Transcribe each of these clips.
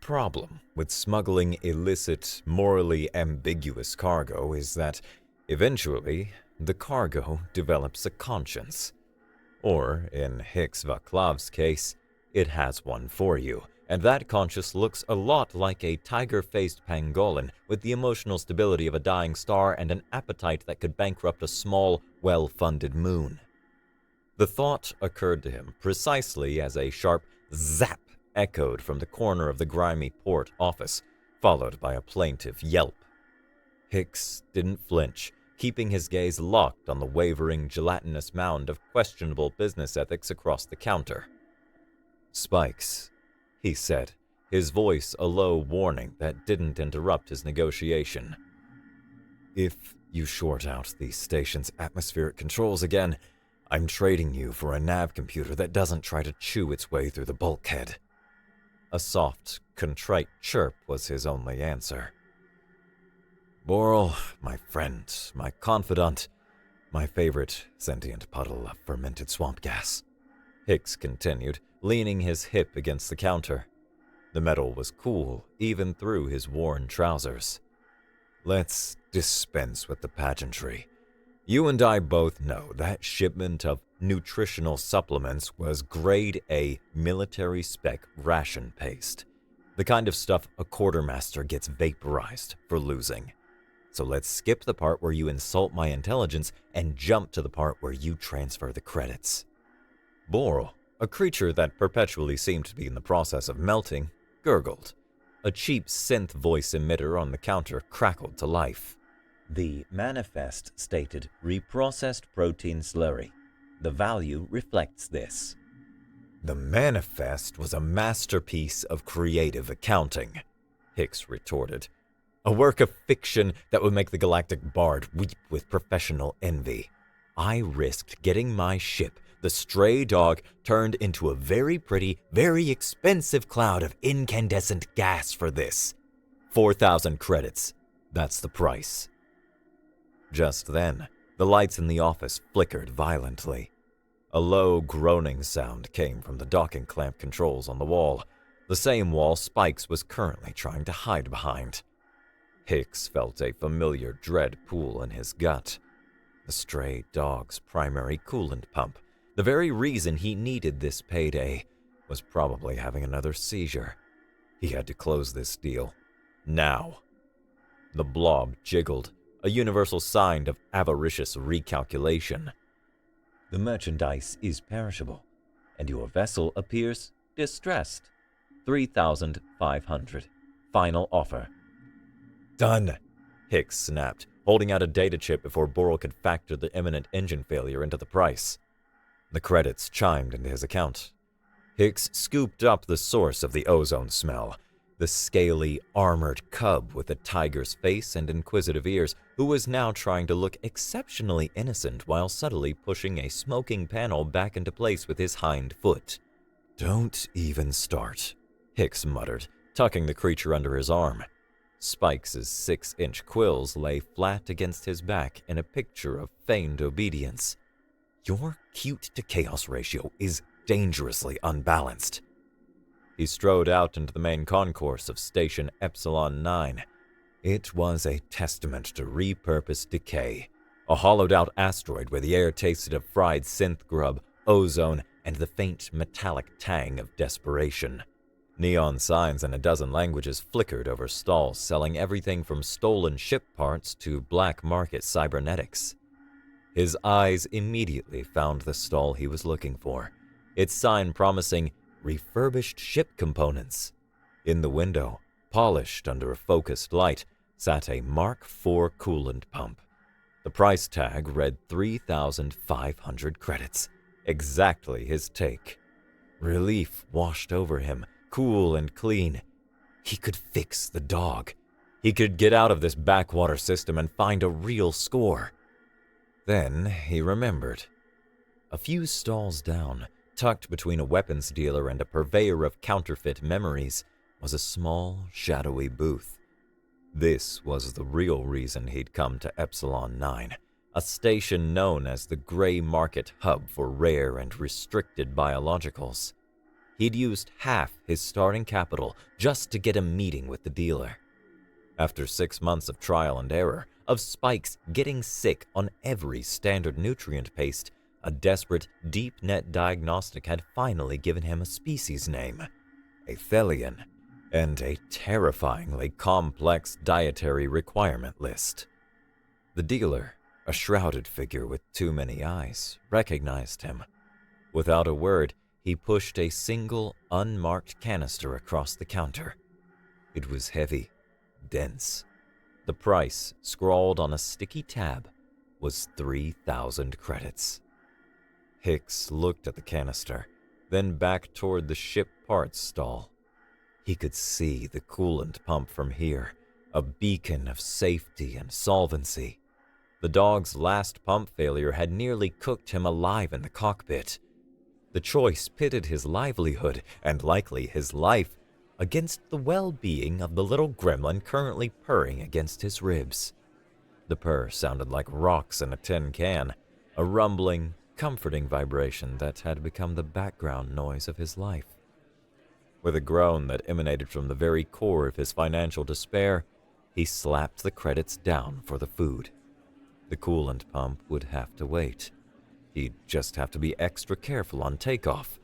problem with smuggling illicit, morally ambiguous cargo is that, eventually, the cargo develops a conscience. Or, in Hicks-Vaclav's case, it has one for you, and that conscience looks a lot like a tiger-faced pangolin with the emotional stability of a dying star and an appetite that could bankrupt a small, well-funded moon. The thought occurred to him precisely as a sharp zap echoed from the corner of the grimy port office, followed by a plaintive yelp. Hicks didn't flinch, keeping his gaze locked on the wavering, gelatinous mound of questionable business ethics across the counter. "Spikes," he said, his voice a low warning that didn't interrupt his negotiation. "If you short out the station's atmospheric controls again, I'm trading you for a nav computer that doesn't try to chew its way through the bulkhead." A soft, contrite chirp was his only answer. "Boral, my friend, my confidant, my favorite sentient puddle of fermented swamp gas," Hicks continued, leaning his hip against the counter. The metal was cool, even through his worn trousers. "Let's dispense with the pageantry. You and I both know that shipment of nutritional supplements was grade A military-spec ration paste, the kind of stuff a quartermaster gets vaporized for losing. So let's skip the part where you insult my intelligence and jump to the part where you transfer the credits." Boral, a creature that perpetually seemed to be in the process of melting, gurgled. A cheap synth voice emitter on the counter crackled to life. "The manifest stated reprocessed protein slurry. The value reflects this." "The manifest was a masterpiece of creative accounting," Hicks retorted. "A work of fiction that would make the galactic bard weep with professional envy. I risked getting my ship, the Stray Dog, turned into a very pretty, very expensive cloud of incandescent gas for this. 4,000 credits. That's the price." Just then, the lights in the office flickered violently. A low, groaning sound came from the docking clamp controls on the wall, the same wall Spikes was currently trying to hide behind. Hicks felt a familiar dread pool in his gut. The Stray Dog's primary coolant pump, the very reason he needed this payday, was probably having another seizure. He had to close this deal. Now. The blob jiggled, a universal sign of avaricious recalculation. "The merchandise is perishable, and your vessel appears distressed. 3,500. Final offer." "Done," Hicks snapped, holding out a data chip before Boral could factor the imminent engine failure into the price. The credits chimed into his account. Hicks scooped up the source of the ozone smell, the scaly, armored cub with a tiger's face and inquisitive ears, who was now trying to look exceptionally innocent while subtly pushing a smoking panel back into place with his hind foot. "Don't even start," Hicks muttered, tucking the creature under his arm. Spikes' 6-inch quills lay flat against his back in a picture of feigned obedience. "Your cute-to-chaos ratio is dangerously unbalanced." He strode out into the main concourse of Station Epsilon 9. It was a testament to repurposed decay, a hollowed-out asteroid where the air tasted of fried synth grub, ozone, and the faint metallic tang of desperation. Neon signs in a dozen languages flickered over stalls selling everything from stolen ship parts to black market cybernetics. His eyes immediately found the stall he was looking for, its sign promising refurbished ship components. In the window, polished under a focused light, sat a Mark IV coolant pump. The price tag read 3,500 credits, exactly his take. Relief washed over him, cool and clean. He could fix the dog. He could get out of this backwater system and find a real score. Then he remembered. A few stalls down, tucked between a weapons dealer and a purveyor of counterfeit memories, was a small, shadowy booth. This was the real reason he'd come to Epsilon 9, a station known as the gray market hub for rare and restricted biologicals. he'd used half his starting capital just to get a meeting with the dealer. After 6 months of trial and error, of Spikes getting sick on every standard nutrient paste, a desperate, deep net diagnostic had finally given him a species name, Athelion, and a terrifyingly complex dietary requirement list. The dealer, a shrouded figure with too many eyes, recognized him. Without a word, he pushed a single, unmarked canister across the counter. It was heavy, dense. The price, scrawled on a sticky tab, was 3,000 credits. Hicks looked at the canister, then back toward the ship parts stall. He could see the coolant pump from here, a beacon of safety and solvency. The dog's last pump failure had nearly cooked him alive in the cockpit. The choice pitted his livelihood, and likely his life, against the well-being of the little gremlin currently purring against his ribs. The purr sounded like rocks in a tin can, a rumbling, comforting vibration that had become the background noise of his life. With a groan that emanated from the very core of his financial despair, he slapped the credits down for the food. The coolant pump would have to wait. He'd just have to be extra careful on takeoff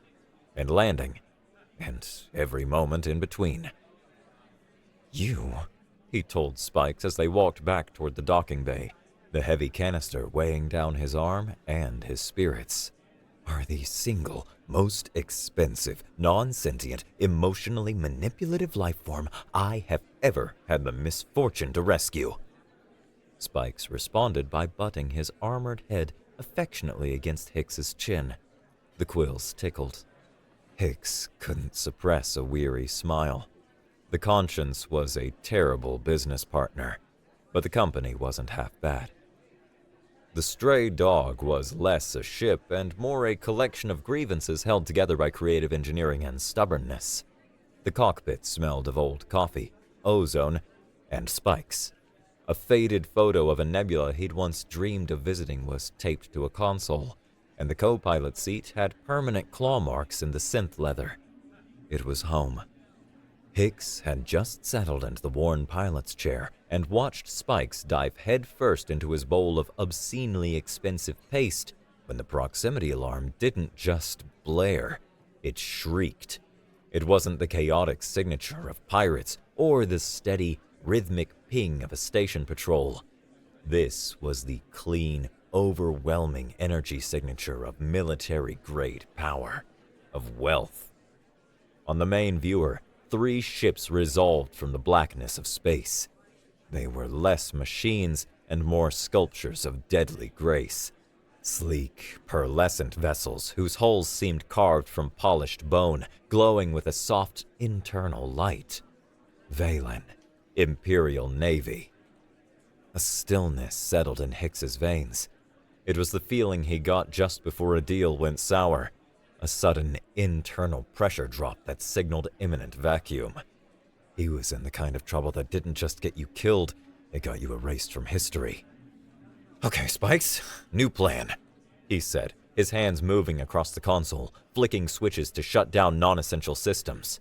and landing, and every moment in between. "You," he told Spikes as they walked back toward the docking bay, the heavy canister weighing down his arm and his spirits, "are the single most expensive, non-sentient, emotionally manipulative life form I have ever had the misfortune to rescue." Spikes responded by butting his armored head affectionately against Hicks's chin. The quills tickled. Hicks couldn't suppress a weary smile. The conscience was a terrible business partner, but the company wasn't half bad. The stray dog was less a ship and more a collection of grievances held together by creative engineering and stubbornness. The cockpit smelled of old coffee, ozone, and Spikes. A faded photo of a nebula he'd once dreamed of visiting was taped to a console, and the co-pilot seat had permanent claw marks in the synth leather. It was home. Hicks had just settled into the worn pilot's chair and watched Spikes dive headfirst into his bowl of obscenely expensive paste when the proximity alarm didn't just blare, it shrieked. It wasn't the chaotic signature of pirates or the steady, rhythmic ping of a station patrol. This was the clean, overwhelming energy signature of military-grade power, of wealth. On the main viewer, 3 ships resolved from the blackness of space. They were less machines and more sculptures of deadly grace. Sleek, pearlescent vessels whose hulls seemed carved from polished bone, glowing with a soft internal light. Valen, Imperial Navy. A stillness settled in Hicks's veins. It was the feeling he got just before a deal went sour, a sudden internal pressure drop that signaled imminent vacuum. He was in the kind of trouble that didn't just get you killed, it got you erased from history. "Okay, Spikes, new plan," he said, his hands moving across the console, flicking switches to shut down non-essential systems.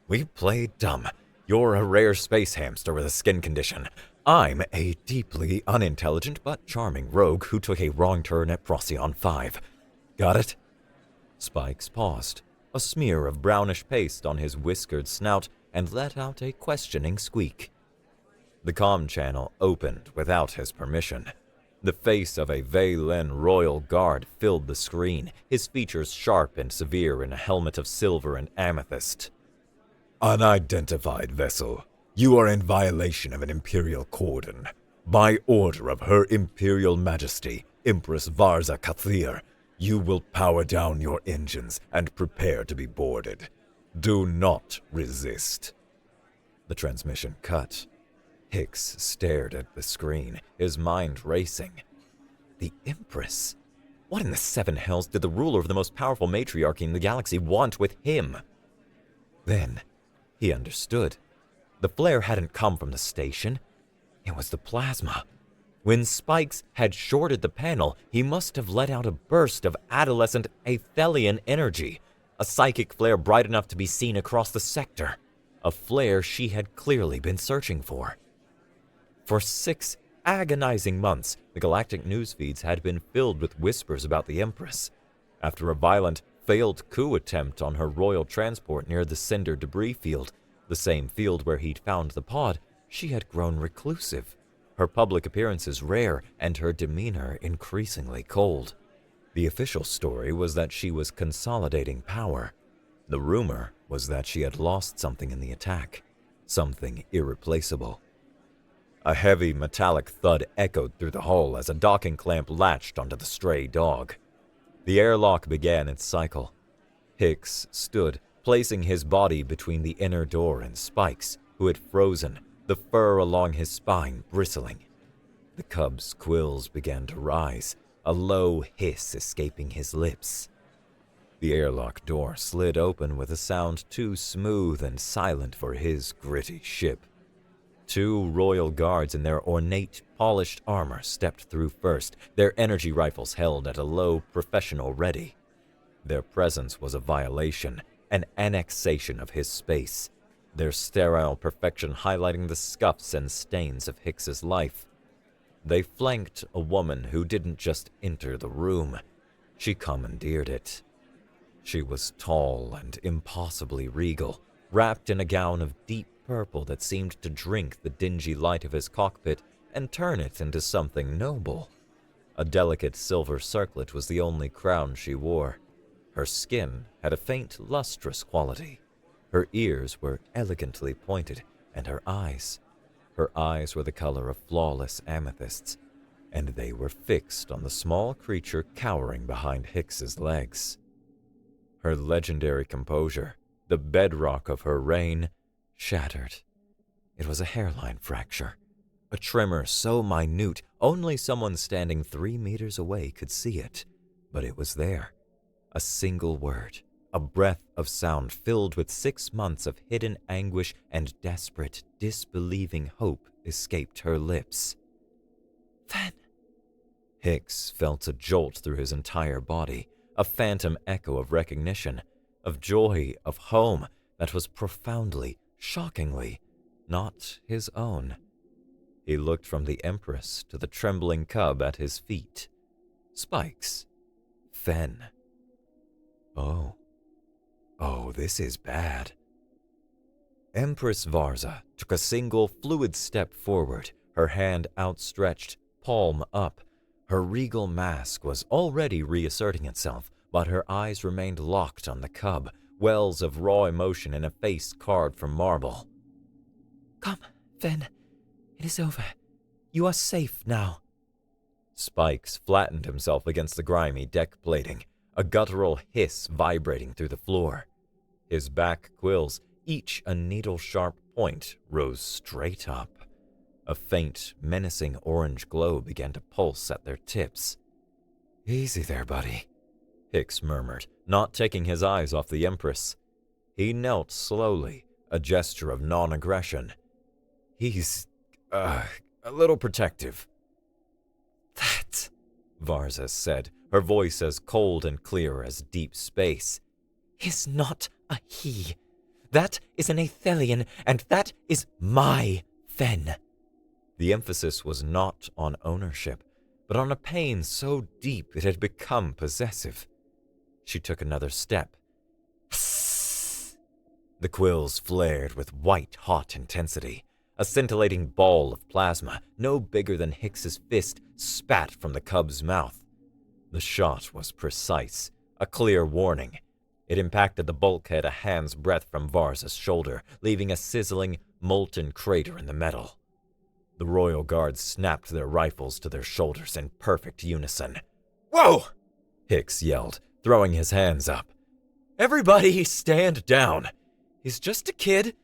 "We played dumb. You're a rare space hamster with a skin condition. I'm a deeply unintelligent but charming rogue who took a wrong turn at Procyon 5. Got it?" Spikes paused, a smear of brownish paste on his whiskered snout, and let out a questioning squeak. The comm channel opened without his permission. The face of a Valen royal guard filled the screen, his features sharp and severe in a helmet of silver and amethyst. "Unidentified vessel. You are in violation of an Imperial cordon. By order of Her Imperial Majesty, Empress Varza Kathir, you will power down your engines and prepare to be boarded. Do not resist." The transmission cut. Hicks stared at the screen, his mind racing. The Empress? What in the 7 hells did the ruler of the most powerful matriarchy in the galaxy want with him? Then he understood. The flare hadn't come from the station. It was the plasma. When Spikes had shorted the panel, he must have let out a burst of adolescent Athelion energy, a psychic flare bright enough to be seen across the sector, a flare she had clearly been searching for. For 6 agonizing months, the galactic news feeds had been filled with whispers about the Empress. After a violent, failed coup attempt on her royal transport near the Cinder debris field, the same field where he'd found the pod, she had grown reclusive, her public appearances rare and her demeanor increasingly cold. The official story was that she was consolidating power. The rumor was that she had lost something in the attack, something irreplaceable. A heavy metallic thud echoed through the hull as a docking clamp latched onto the stray dog. The airlock began its cycle. Hicks stood, placing his body between the inner door and Spikes, who had frozen, the fur along his spine bristling. The cub's quills began to rise, a low hiss escaping his lips. The airlock door slid open with a sound too smooth and silent for his gritty ship. 2 royal guards in their ornate, polished armor stepped through first, their energy rifles held at a low, professional ready. Their presence was a violation, an annexation of his space, their sterile perfection highlighting the scuffs and stains of Hicks's life. They flanked a woman who didn't just enter the room, she commandeered it. She was tall and impossibly regal, wrapped in a gown of deep purple that seemed to drink the dingy light of his cockpit and turn it into something noble. A delicate silver circlet was the only crown she wore. Her skin had a faint, lustrous quality. Her ears were elegantly pointed, and her eyes were the color of flawless amethysts, and they were fixed on the small creature cowering behind Hicks's legs. Her legendary composure, the bedrock of her reign, shattered. It was a hairline fracture, a tremor so minute only someone standing 3 meters away could see it, but it was there. A single word, a breath of sound filled with 6 months of hidden anguish and desperate, disbelieving hope escaped her lips. "Fen!" Hicks felt a jolt through his entire body, a phantom echo of recognition, of joy, of home that was profoundly, shockingly, not his own. He looked from the Empress to the trembling cub at his feet. Spikes. Fen. Oh, this is bad. Empress Varza took a single fluid step forward, her hand outstretched, palm up. Her regal mask was already reasserting itself, but her eyes remained locked on the cub, wells of raw emotion in a face carved from marble. "Come, Fen. It is over. You are safe now." Spikes flattened himself against the grimy deck plating, a guttural hiss vibrating through the floor. His back quills, each a needle-sharp point, rose straight up. A faint, menacing orange glow began to pulse at their tips. "Easy there, buddy," Hicks murmured, not taking his eyes off the Empress. He knelt slowly, a gesture of non-aggression. "He's, a little protective." "That," Varza said, her voice as cold and clear as deep space, "is not a he. That is an Athelian, and that is my Fen." The emphasis was not on ownership, but on a pain so deep it had become possessive. She took another step. The quills flared with white-hot intensity. A scintillating ball of plasma, no bigger than Hicks's fist, spat from the cub's mouth. The shot was precise, a clear warning. It impacted the bulkhead a hand's breadth from Varza's shoulder, leaving a sizzling, molten crater in the metal. The royal guards snapped their rifles to their shoulders in perfect unison. "Whoa!" Hicks yelled, throwing his hands up. "Everybody stand down. He's just a kid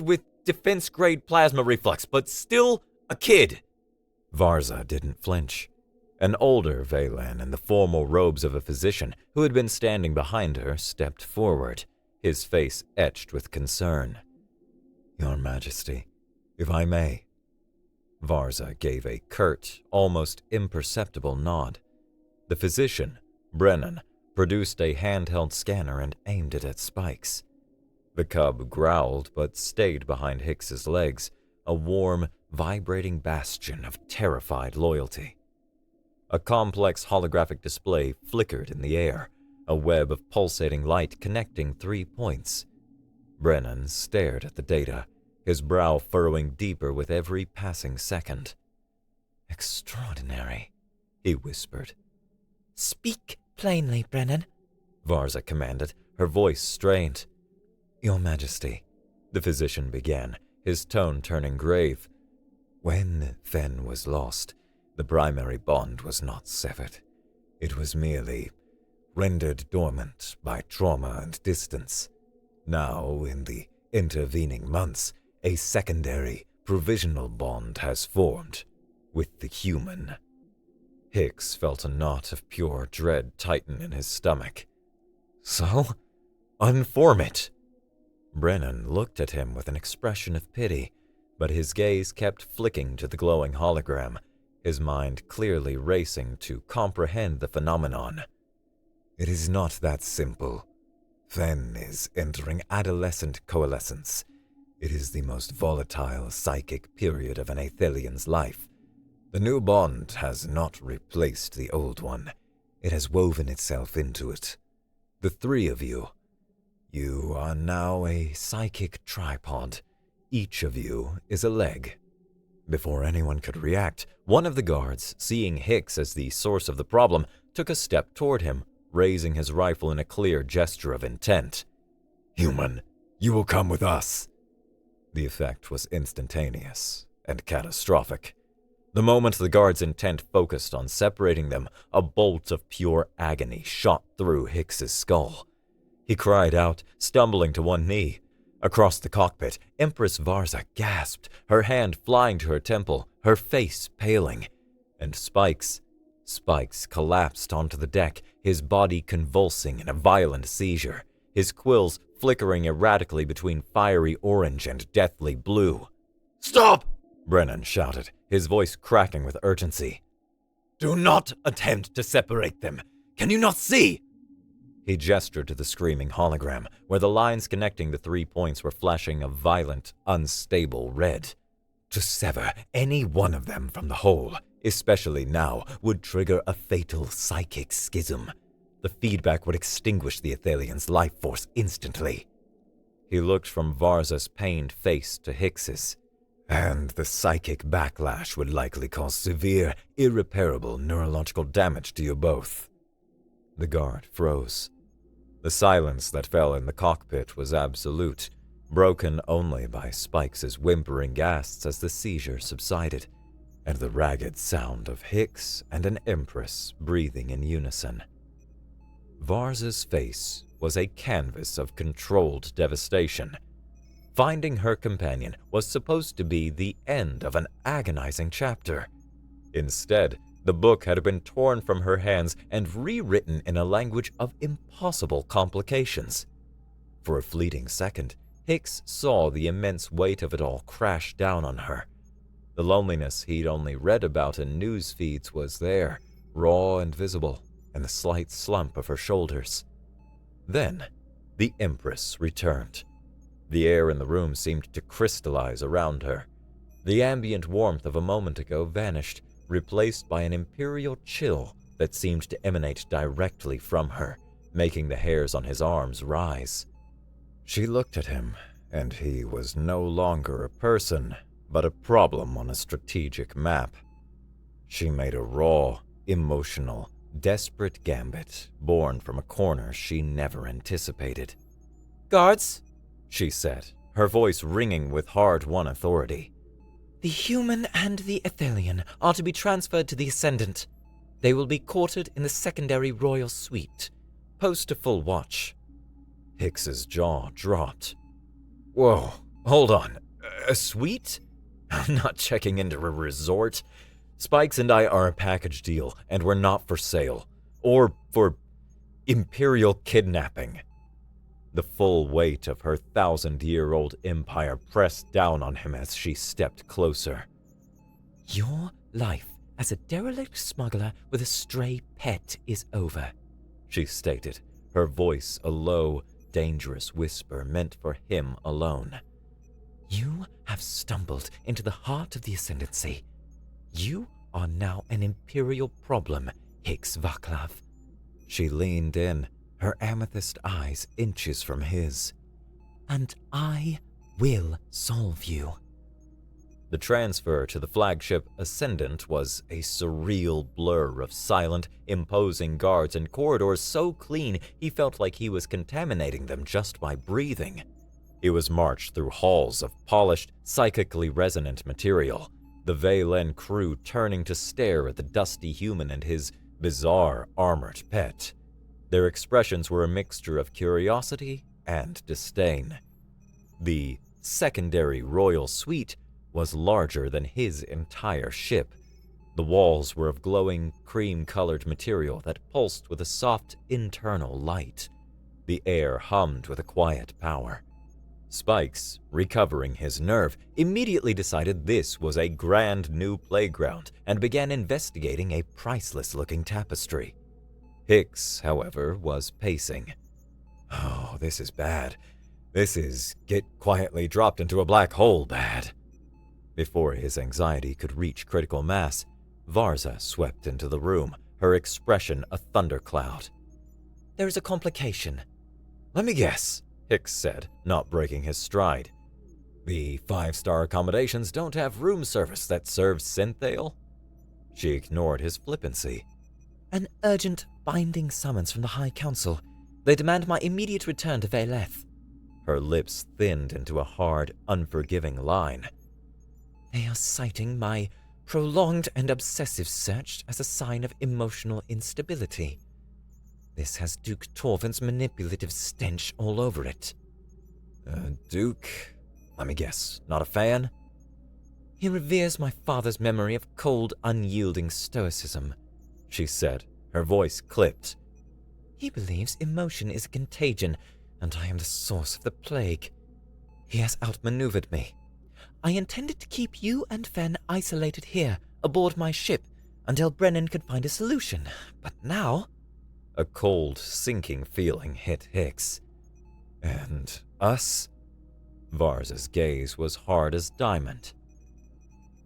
with defense-grade plasma reflux, but still a kid." Varza didn't flinch. An older Veylan in the formal robes of a physician who had been standing behind her stepped forward, his face etched with concern. "Your Majesty, if I may." Varza gave a curt, almost imperceptible nod. The physician, Brennan, produced a handheld scanner and aimed it at Spikes. The cub growled but stayed behind Hicks's legs, a warm, vibrating bastion of terrified loyalty. A complex holographic display flickered in the air, a web of pulsating light connecting 3 points. Brennan stared at the data, his brow furrowing deeper with every passing second. "Extraordinary," he whispered. "Speak plainly, Brennan," Varza commanded, her voice strained. "Your Majesty," the physician began, his tone turning grave. "When Fen was lost, the primary bond was not severed. It was merely rendered dormant by trauma and distance. Now, in the intervening months, a secondary, provisional bond has formed with the human." Hicks felt a knot of pure dread tighten in his stomach. "So? Unform it!" Brennan looked at him with an expression of pity, but his gaze kept flicking to the glowing hologram, his mind clearly racing to comprehend the phenomenon. "It is not that simple. Fen is entering adolescent coalescence. It is the most volatile psychic period of an Aethelian's life. The new bond has not replaced the old one. It has woven itself into it. The three of you are now a psychic tripod. Each of you is a leg." Before anyone could react, one of the guards, seeing Hicks as the source of the problem, took a step toward him, raising his rifle in a clear gesture of intent. "Human, you will come with us." The effect was instantaneous and catastrophic. The moment the guard's intent focused on separating them, a bolt of pure agony shot through Hicks's skull. He cried out, stumbling to one knee. Across the cockpit, Empress Varza gasped, her hand flying to her temple, her face paling. And Spikes collapsed onto the deck, his body convulsing in a violent seizure, his quills flickering erratically between fiery orange and deathly blue. "Stop!" Brennan shouted, his voice cracking with urgency. "Do not attempt to separate them! Can you not see?" He gestured to the screaming hologram, where the lines connecting the 3 points were flashing a violent, unstable red. To sever any one of them from the whole, especially now, would trigger a fatal psychic schism. The feedback would extinguish the Aethelian's life force instantly. He looked from Varza's pained face to Hicks's, and the psychic backlash would likely cause severe, irreparable neurological damage to you both. The guard froze. The silence that fell in the cockpit was absolute, broken only by Spikes' whimpering gasps as the seizure subsided, and the ragged sound of Hicks and an Empress breathing in unison. Varza's face was a canvas of controlled devastation. Finding her companion was supposed to be the end of an agonizing chapter. Instead, the book had been torn from her hands and rewritten in a language of impossible complications. For a fleeting second, Hicks saw the immense weight of it all crash down on her. The loneliness he'd only read about in news feeds was there, raw and visible, in the slight slump of her shoulders. Then, the Empress returned. The air in the room seemed to crystallize around her. The ambient warmth of a moment ago vanished, replaced by an imperial chill that seemed to emanate directly from her, making the hairs on his arms rise. She looked at him, and he was no longer a person, but a problem on a strategic map. She made a raw, emotional, desperate gambit born from a corner she never anticipated. "Guards," she said, her voice ringing with hard-won authority. "The human and the Aethelian are to be transferred to the Ascendant. They will be quartered in the secondary royal suite. Post a full watch." Hicks's jaw dropped. "Whoa, hold on. A suite? I'm not checking into a resort. Spikes and I are a package deal, and we're not for sale. Or for imperial kidnapping." The full weight of her 1,000-year-old empire pressed down on him as she stepped closer. "Your life as a derelict smuggler with a stray pet is over. she stated, her voice a low, dangerous whisper meant for him alone. You have stumbled into the heart of the Ascendancy. You are now an Imperial problem, Higgs Vaclav. She leaned in, her amethyst eyes inches from his. And I will solve you. The transfer to the flagship Ascendant was a surreal blur of silent, imposing guards and corridors so clean he felt like he was contaminating them just by breathing. He was marched through halls of polished, psychically resonant material, the Valen crew turning to stare at the dusty human and his bizarre armored pet. Their expressions were a mixture of curiosity and disdain. The secondary royal suite was larger than his entire ship. The walls were of glowing, cream-colored material that pulsed with a soft internal light. The air hummed with a quiet power. Spikes, recovering his nerve, immediately decided this was a grand new playground and began investigating a priceless-looking tapestry. Hicks, however, was pacing. Oh, this is bad. This is get quietly dropped into a black hole bad. Before his anxiety could reach critical mass, Varza swept into the room, her expression a thundercloud. There is a complication. Let me guess, Hicks said, not breaking his stride. The 5-star accommodations don't have room service that serves synthale? She ignored his flippancy. An urgent binding summons from the High Council. They demand my immediate return to Valeth. Her lips thinned into a hard, unforgiving line. They are citing my prolonged and obsessive search as a sign of emotional instability. This has Duke Torvin's manipulative stench all over it. Duke? Let me guess, not a fan? He reveres my father's memory of cold, unyielding stoicism, she said, her voice clipped. He believes emotion is a contagion, and I am the source of the plague. He has outmaneuvered me. I intended to keep you and Fen isolated here, aboard my ship, until Brennan could find a solution, but now... A cold, sinking feeling hit Hicks. And us? Varza's gaze was hard as diamond.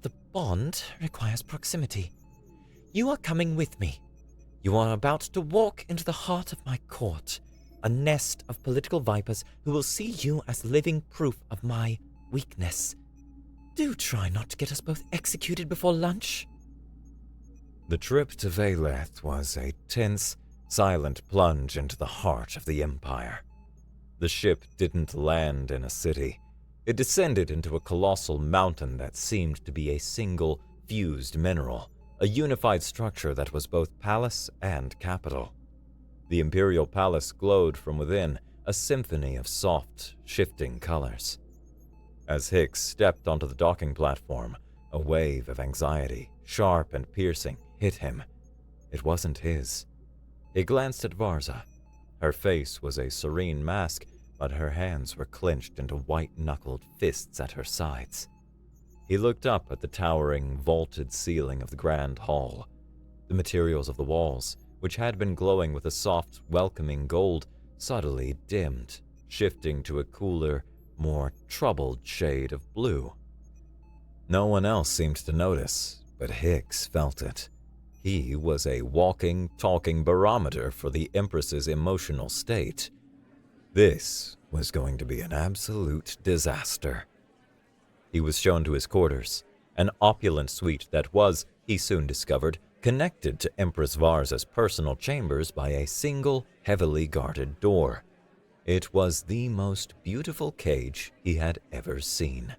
The bond requires proximity. You are coming with me. You are about to walk into the heart of my court, a nest of political vipers who will see you as living proof of my weakness. Do try not to get us both executed before lunch. The trip to Valeth was a tense, silent plunge into the heart of the Empire. The ship didn't land in a city. It descended into a colossal mountain that seemed to be a single, fused mineral, a unified structure that was both palace and capital. The Imperial Palace glowed from within, a symphony of soft, shifting colors. As Hicks stepped onto the docking platform, a wave of anxiety, sharp and piercing, hit him. It wasn't his. He glanced at Varza. Her face was a serene mask, but her hands were clenched into white-knuckled fists at her sides. He looked up at the towering, vaulted ceiling of the grand hall. The materials of the walls, which had been glowing with a soft, welcoming gold, subtly dimmed, shifting to a cooler, more troubled shade of blue. No one else seemed to notice, but Hicks felt it. He was a walking, talking barometer for the Empress's emotional state. This was going to be an absolute disaster. He was shown to his quarters, an opulent suite that was, he soon discovered, connected to Empress Varza's personal chambers by a single, heavily guarded door. It was the most beautiful cage he had ever seen.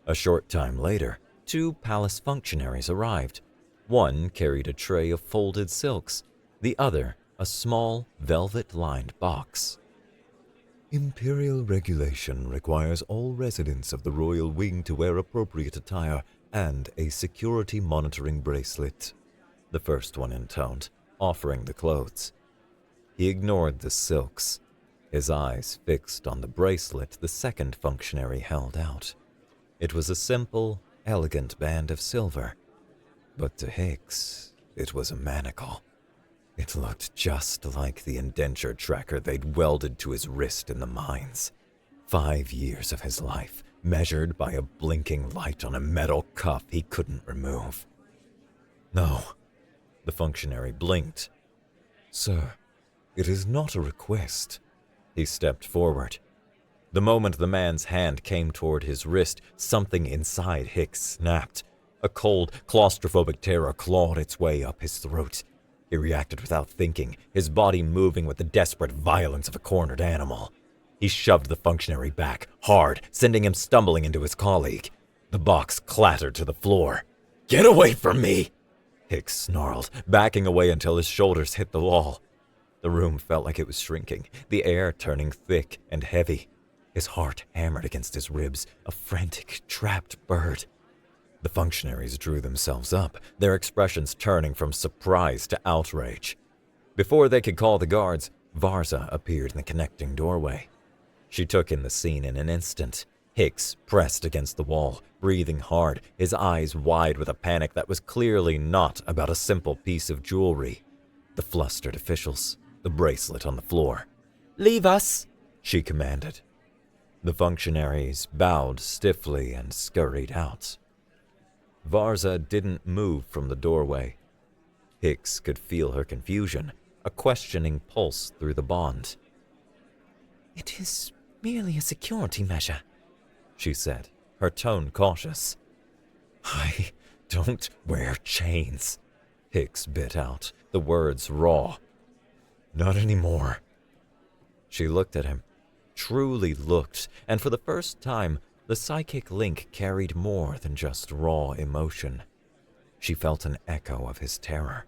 A short time later, 2 palace functionaries arrived. One carried a tray of folded silks, the other a small, velvet-lined box. Imperial regulation requires all residents of the royal wing to wear appropriate attire and a security monitoring bracelet, the first one intoned, offering the clothes. He ignored the silks, his eyes fixed on the bracelet the second functionary held out. It was a simple, elegant band of silver, but to Hicks, it was a manacle. It looked just like the indenture tracker they'd welded to his wrist in the mines. 5 years of his life, measured by a blinking light on a metal cuff he couldn't remove. No, the functionary blinked. Sir, it is not a request. He stepped forward. The moment the man's hand came toward his wrist, something inside Hicks snapped. A cold, claustrophobic terror clawed its way up his throat. He reacted without thinking, his body moving with the desperate violence of a cornered animal. He shoved the functionary back, hard, sending him stumbling into his colleague. The box clattered to the floor. "Get away from me!" Hicks snarled, backing away until his shoulders hit the wall. The room felt like it was shrinking, the air turning thick and heavy. His heart hammered against his ribs, a frantic, trapped bird. The functionaries drew themselves up, their expressions turning from surprise to outrage. Before they could call the guards, Varza appeared in the connecting doorway. She took in the scene in an instant. Hicks pressed against the wall, breathing hard, his eyes wide with a panic that was clearly not about a simple piece of jewelry. The flustered officials, the bracelet on the floor. "Leave us," she commanded. The functionaries bowed stiffly and scurried out. Varza didn't move from the doorway. Hicks could feel her confusion, a questioning pulse through the bond. "It is merely a security measure," she said, her tone cautious. "I don't wear chains," Hicks bit out, the words raw. "Not anymore." She looked at him, truly looked, and for the first time, the psychic link carried more than just raw emotion. She felt an echo of his terror,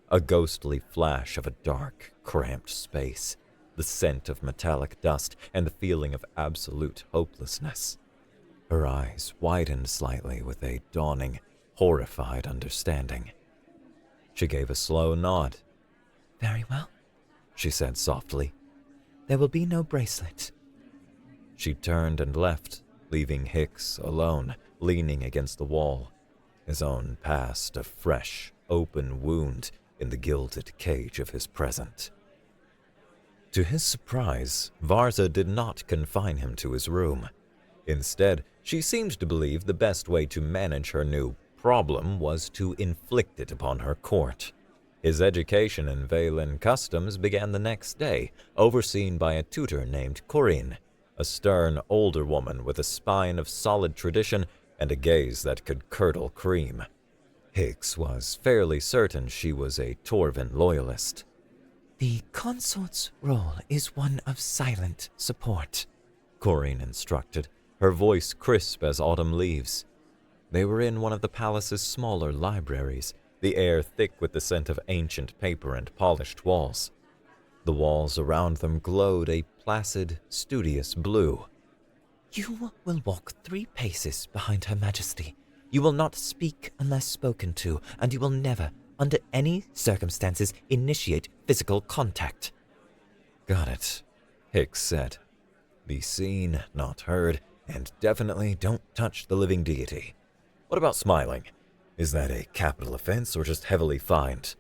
a ghostly flash of a dark, cramped space, the scent of metallic dust, and the feeling of absolute hopelessness. Her eyes widened slightly with a dawning, horrified understanding. She gave a slow nod. "Very well," she said softly. "There will be no bracelet." She turned and left, leaving Hicks alone, leaning against the wall, his own past a fresh, open wound in the gilded cage of his present. To his surprise, Varza did not confine him to his room. Instead, she seemed to believe the best way to manage her new problem was to inflict it upon her court. His education in Valen customs began the next day, overseen by a tutor named Corinne, a stern older woman with a spine of solid tradition and a gaze that could curdle cream. Hicks was fairly certain she was a Torvin loyalist. "The consort's role is one of silent support," Corinne instructed, her voice crisp as autumn leaves. They were in one of the palace's smaller libraries, the air thick with the scent of ancient paper and polished walls. The walls around them glowed a placid, studious blue. "You will walk 3 paces behind Her Majesty. You will not speak unless spoken to, and you will never, under any circumstances, initiate physical contact." "Got it," Hicks said. "Be seen, not heard, and definitely don't touch the living deity. What about smiling? Is that a capital offense or just heavily fined?"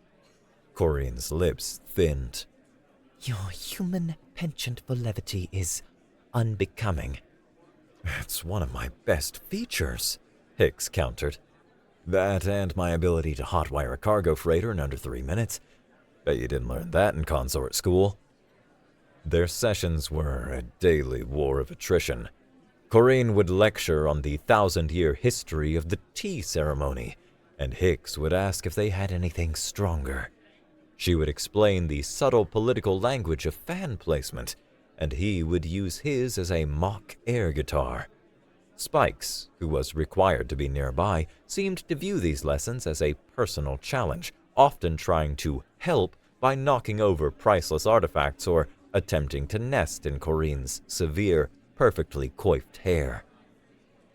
Corinne's lips thinned. "Your human penchant for levity is unbecoming." "It's one of my best features," Hicks countered. "That and my ability to hotwire a cargo freighter in under 3 minutes. Bet you didn't learn that in consort school." Their sessions were a daily war of attrition. Corinne would lecture on the 1,000-year history of the tea ceremony, and Hicks would ask if they had anything stronger. She would explain the subtle political language of fan placement, and he would use his as a mock air guitar. Spikes, who was required to be nearby, seemed to view these lessons as a personal challenge, often trying to help by knocking over priceless artifacts or attempting to nest in Corinne's severe, perfectly coiffed hair.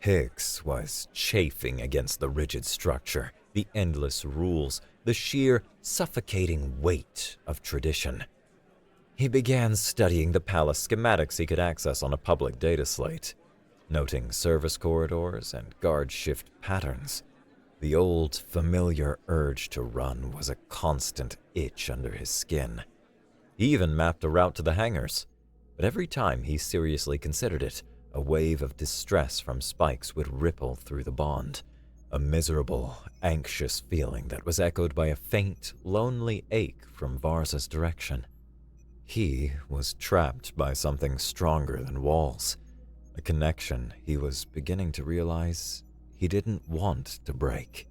Hicks was chafing against the rigid structure, the endless rules, the sheer, suffocating weight of tradition. He began studying the palace schematics he could access on a public data slate, noting service corridors and guard shift patterns. The old, familiar urge to run was a constant itch under his skin. He even mapped a route to the hangars, but every time he seriously considered it, a wave of distress from Spikes would ripple through the bond, a miserable, anxious feeling that was echoed by a faint, lonely ache from Varza's direction. He was trapped by something stronger than walls, a connection he was beginning to realize he didn't want to break.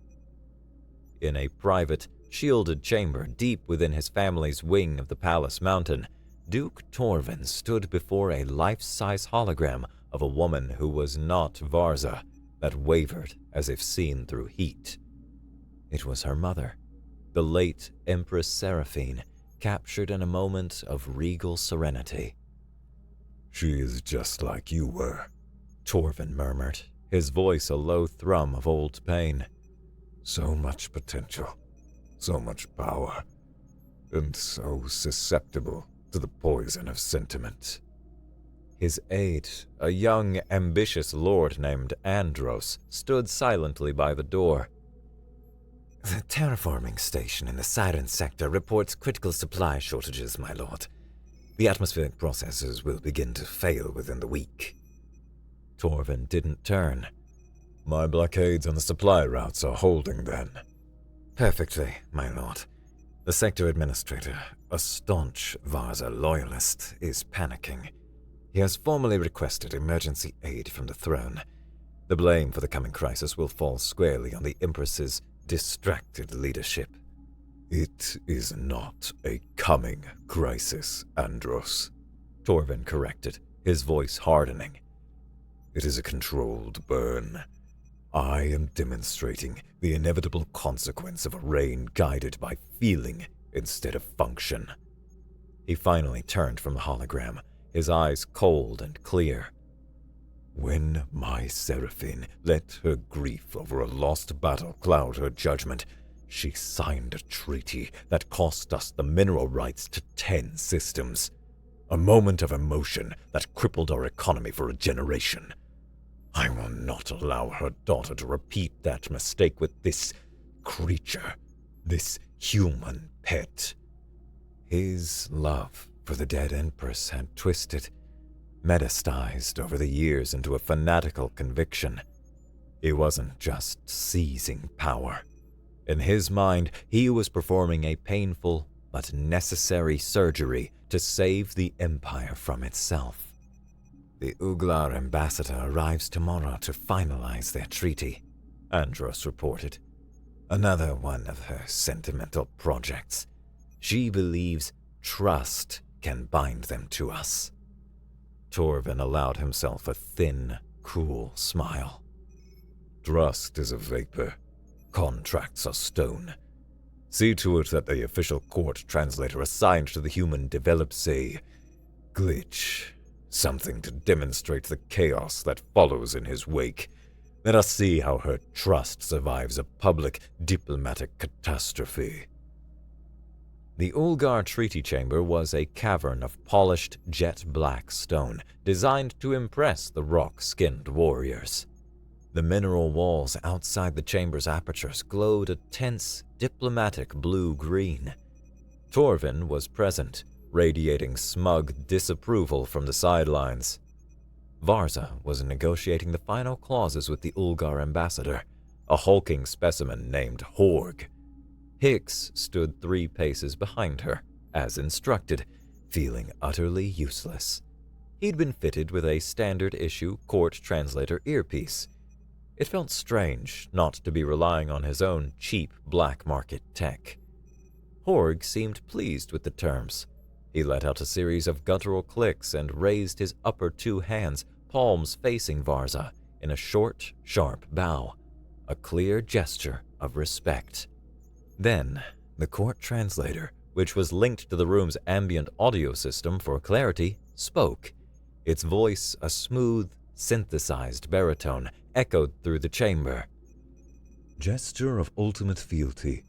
In a private, shielded chamber deep within his family's wing of the palace mountain, Duke Torvin stood before a life-size hologram of a woman who was not Varza that wavered as if seen through heat. It was her mother, the late Empress Seraphine, captured in a moment of regal serenity. "She is just like you were," Torvin murmured, his voice a low thrum of old pain. "So much potential, so much power, and so susceptible to the poison of sentiment." His aide, a young, ambitious lord named Andros, stood silently by the door. "The terraforming station in the Siren sector reports critical supply shortages, my lord. The atmospheric processors will begin to fail within the week." Torvin didn't turn. "My blockades on the supply routes are holding then?" "Perfectly, my lord. The sector administrator, a staunch Varza loyalist, is panicking. He has formally requested emergency aid from the throne. The blame for the coming crisis will fall squarely on the Empress's distracted leadership." "It is not a coming crisis, Andros," Torvin corrected, his voice hardening. "It is a controlled burn. I am demonstrating the inevitable consequence of a reign guided by feeling instead of function." He finally turned from the hologram, his eyes cold and clear. "When my Seraphine let her grief over a lost battle cloud her judgment, she signed a treaty that cost us the mineral rights to 10 systems. A moment of emotion that crippled our economy for a generation. I will not allow her daughter to repeat that mistake with this creature, this human pet." His love for the dead Empress had twisted, metastasized over the years into a fanatical conviction. He wasn't just seizing power. In his mind, he was performing a painful but necessary surgery to save the Empire from itself. "The Uglar ambassador arrives tomorrow to finalize their treaty," Andros reported. "Another one of her sentimental projects. She believes trust can bind them to us." Torvin allowed himself a thin, cruel smile. "Trust is a vapor. Contracts are stone. See to it that the official court translator assigned to the human develops a glitch, something to demonstrate the chaos that follows in his wake. Let us see how her trust survives a public diplomatic catastrophe." The Ulgar Treaty Chamber was a cavern of polished jet-black stone designed to impress the rock-skinned warriors. The mineral walls outside the chamber's apertures glowed a tense, diplomatic blue-green. Torvin was present, radiating smug disapproval from the sidelines. Varza was negotiating the final clauses with the Ulgar ambassador, a hulking specimen named Horg. Hicks stood 3 paces behind her, as instructed, feeling utterly useless. He'd been fitted with a standard-issue court translator earpiece. It felt strange not to be relying on his own cheap black-market tech. Horg seemed pleased with the terms. He let out a series of guttural clicks and raised his upper 2 hands, palms facing Varza, in a short, sharp bow, a clear gesture of respect. Then, the court translator, which was linked to the room's ambient audio system for clarity, spoke. Its voice, a smooth, synthesized baritone, echoed through the chamber. "Gesture of ultimate fealty.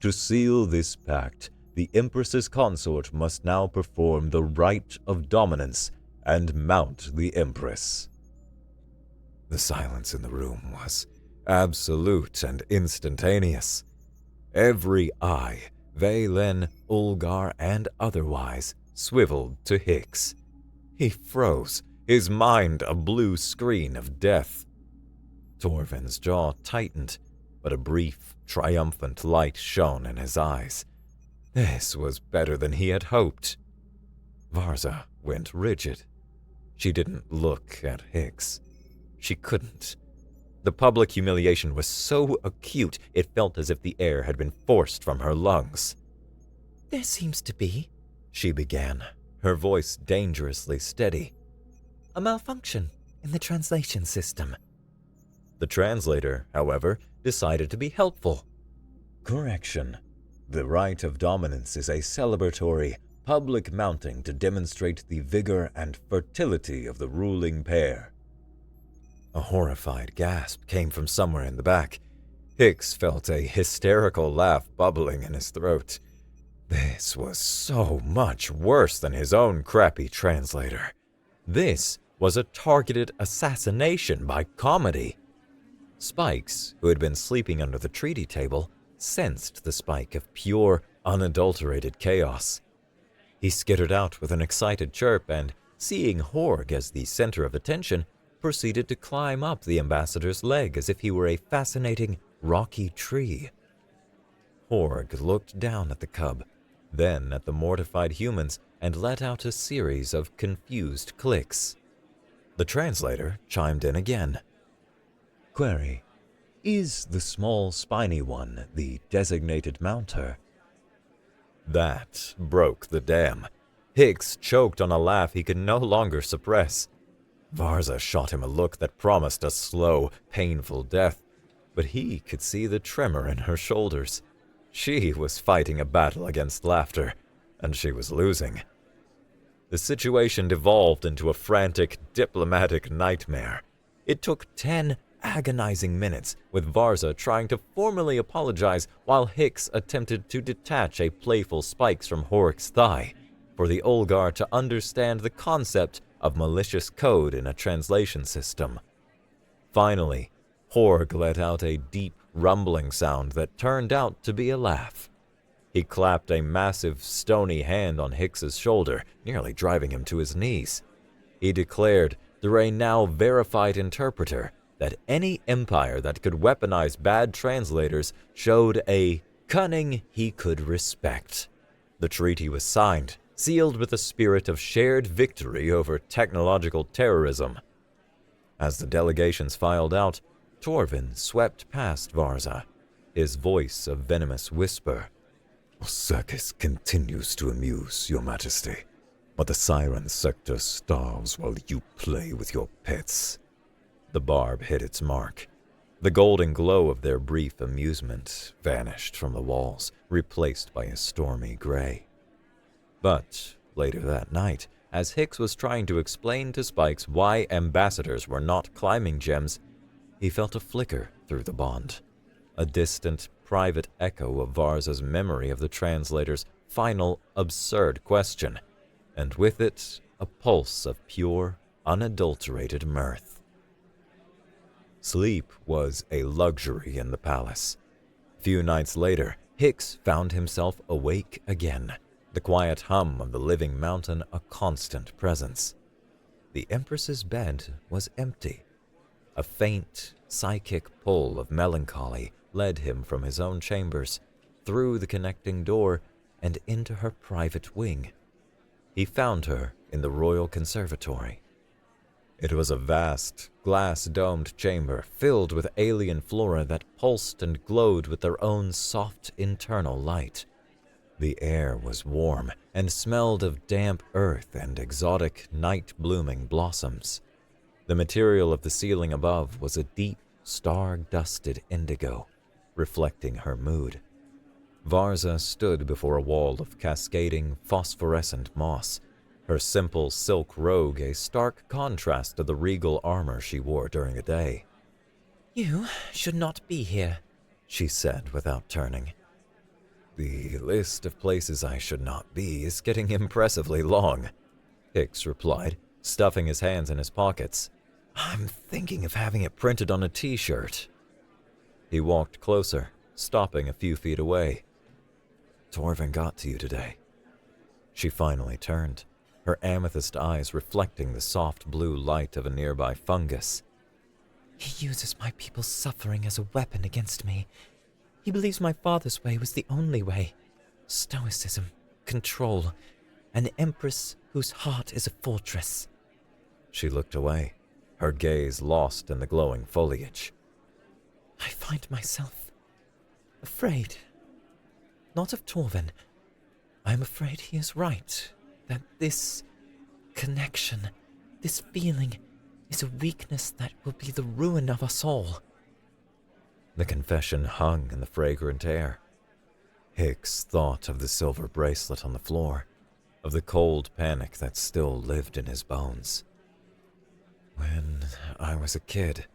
To seal this pact, the Empress's consort must now perform the rite of dominance and mount the Empress." The silence in the room was absolute and instantaneous. Every eye, Valen, Ulgar, and otherwise, swiveled to Hicks. He froze, his mind a blue screen of death. Torvin's jaw tightened, but a brief, triumphant light shone in his eyes. This was better than he had hoped. Varza went rigid. She didn't look at Hicks. She couldn't. The public humiliation was so acute it felt as if the air had been forced from her lungs. "There seems to be," she began, her voice dangerously steady, "a malfunction in the translation system." The translator, however, decided to be helpful. Correction. The rite of dominance is a celebratory, public mounting to demonstrate the vigor and fertility of the ruling pair. A horrified gasp came from somewhere in the back. Hicks felt a hysterical laugh bubbling in his throat. This was so much worse than his own crappy translator. This was a targeted assassination by comedy. Spikes, who had been sleeping under the treaty table, sensed the spike of pure, unadulterated chaos. He skittered out with an excited chirp and, seeing Horg as the center of attention, proceeded to climb up the ambassador's leg as if he were a fascinating, rocky tree. Horg looked down at the cub, then at the mortified humans, and let out a series of confused clicks. The translator chimed in again. Query. Is the small spiny one the designated mounter? That broke the dam. Hicks choked on a laugh he could no longer suppress. Varza shot him a look that promised a slow, painful death, but he could see the tremor in her shoulders. She was fighting a battle against laughter, and she was losing. The situation devolved into a frantic, diplomatic nightmare. It took 10 agonizing minutes, with Varza trying to formally apologize while Hicks attempted to detach a playful Spikes from Horg's thigh, for the Ulgar to understand the concept of malicious code in a translation system. Finally, Horg let out a deep, rumbling sound that turned out to be a laugh. He clapped a massive, stony hand on Hicks's shoulder, nearly driving him to his knees. He declared, through a now verified interpreter, that any empire that could weaponize bad translators showed a cunning he could respect. The treaty was signed, sealed with a spirit of shared victory over technological terrorism. As the delegations filed out, Torvin swept past Varza, his voice a venomous whisper. Circus continues to amuse, Your Majesty, but the Siren Sector starves while you play with your pets. The barb hit its mark. The golden glow of their brief amusement vanished from the walls, replaced by a stormy gray. But later that night, as Hicks was trying to explain to Spikes why ambassadors were not climbing gems, he felt a flicker through the bond, a distant, private echo of Varza's memory of the translator's final, absurd question, and with it, a pulse of pure, unadulterated mirth. Sleep was a luxury in the palace. A few nights later, Hicks found himself awake again, the quiet hum of the living mountain a constant presence. The Empress's bed was empty. A faint, psychic pull of melancholy led him from his own chambers, through the connecting door, and into her private wing. He found her in the royal conservatory. It was a vast, glass-domed chamber filled with alien flora that pulsed and glowed with their own soft internal light. The air was warm and smelled of damp earth and exotic, night-blooming blossoms. The material of the ceiling above was a deep, star-dusted indigo, reflecting her mood. Varza stood before a wall of cascading, phosphorescent moss, her simple silk robe a stark contrast to the regal armor she wore during the day. "You should not be here," she said without turning. The list of places I should not be is getting impressively long, Hicks replied, stuffing his hands in his pockets. I'm thinking of having it printed on a t-shirt. He walked closer, stopping a few feet away. Torvin got to you today. She finally turned, her amethyst eyes reflecting the soft blue light of a nearby fungus. He uses my people's suffering as a weapon against me. He believes my father's way was the only way. Stoicism, control, an empress whose heart is a fortress. She looked away, her gaze lost in the glowing foliage. I find myself afraid. Not of Torvin. I am afraid he is right, that this connection, this feeling, is a weakness that will be the ruin of us all. The confession hung in the fragrant air. Hicks thought of the silver bracelet on the floor, of the cold panic that still lived in his bones. When I was a kid,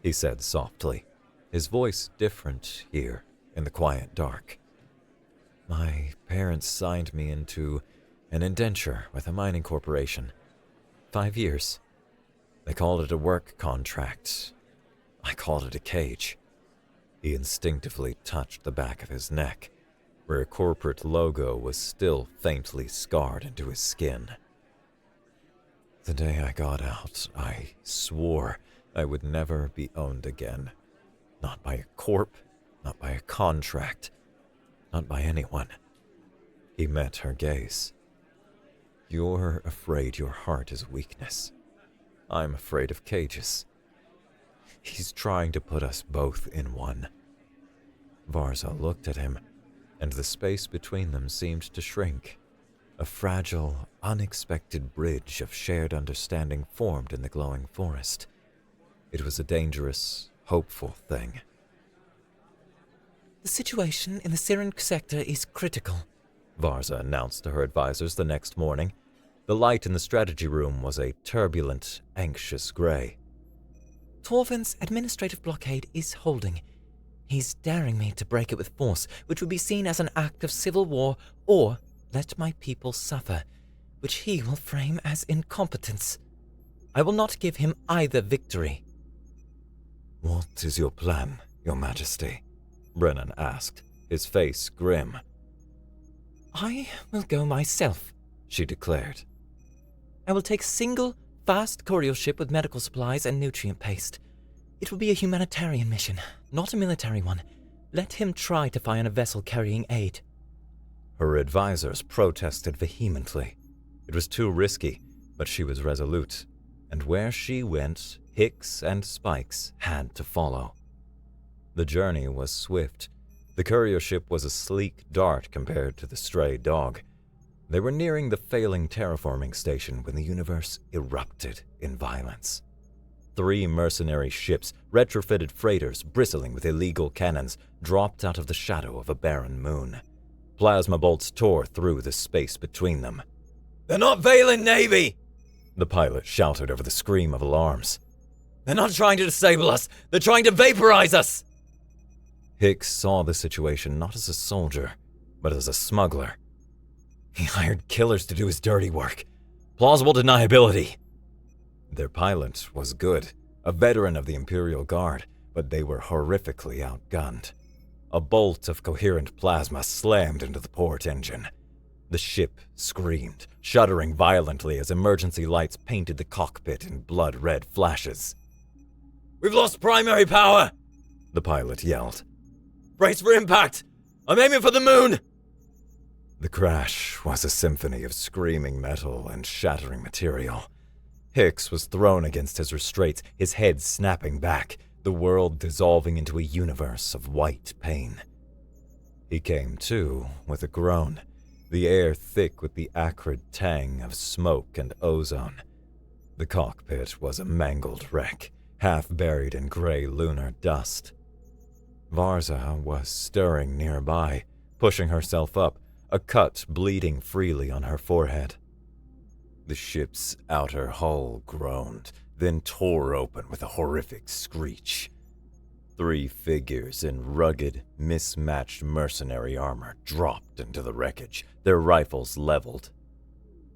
he said softly, his voice different here in the quiet dark. My parents signed me into an indenture with a mining corporation. 5 years. They called it a work contract. I called it a cage. He instinctively touched the back of his neck, where a corporate logo was still faintly scarred into his skin. The day I got out, I swore I would never be owned again. Not by a corp, not by a contract, not by anyone. He met her gaze. You're afraid your heart is weakness. I'm afraid of cages. He's trying to put us both in one. Varza looked at him, and the space between them seemed to shrink. A fragile, unexpected bridge of shared understanding formed in the glowing forest. It was a dangerous, hopeful thing. The situation in the Siren sector is critical, Varza announced to her advisors the next morning. The light in the strategy room was a turbulent, anxious gray. Torvin's administrative blockade is holding. He's daring me to break it with force, which would be seen as an act of civil war, or let my people suffer, which he will frame as incompetence. I will not give him either victory. What is your plan, Your Majesty? Brennan asked, his face grim. I will go myself, she declared. I will take a single, fast courier ship with medical supplies and nutrient paste. It will be a humanitarian mission, not a military one. Let him try to find a vessel carrying aid. Her advisors protested vehemently. It was too risky, but she was resolute, and where she went, Hicks and Spikes had to follow. The journey was swift. The courier ship was a sleek dart compared to the stray dog. They were nearing the failing terraforming station when the universe erupted in violence. 3 mercenary ships, retrofitted freighters bristling with illegal cannons, dropped out of the shadow of a barren moon. Plasma bolts tore through the space between them. "They're not Valen Navy!" the pilot shouted over the scream of alarms. "They're not trying to disable us! They're trying to vaporize us!" Hicks saw the situation not as a soldier, but as a smuggler. He hired killers to do his dirty work. Plausible deniability. Their pilot was good, a veteran of the Imperial Guard, but they were horrifically outgunned. A bolt of coherent plasma slammed into the port engine. The ship screamed, shuddering violently as emergency lights painted the cockpit in blood-red flashes. "We've lost primary power!" the pilot yelled. "Brace for impact! I'm aiming for the moon!" The crash was a symphony of screaming metal and shattering material. Hicks was thrown against his restraints, his head snapping back, the world dissolving into a universe of white pain. He came to with a groan, the air thick with the acrid tang of smoke and ozone. The cockpit was a mangled wreck, half buried in gray lunar dust. Varza was stirring nearby, pushing herself up, a cut bleeding freely on her forehead. The ship's outer hull groaned, then tore open with a horrific screech. 3 figures in rugged, mismatched mercenary armor dropped into the wreckage, their rifles leveled.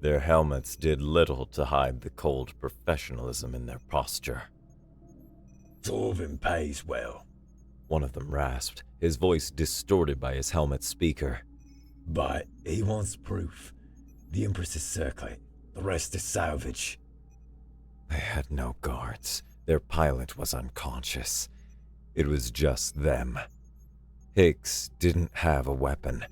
Their helmets did little to hide the cold professionalism in their posture. Torvin pays well, one of them rasped, his voice distorted by his helmet speaker. But he wants proof. The Empress is circling. The rest is salvage. They had no guards. Their pilot was unconscious. It was just them. Hicks didn't have a weapon,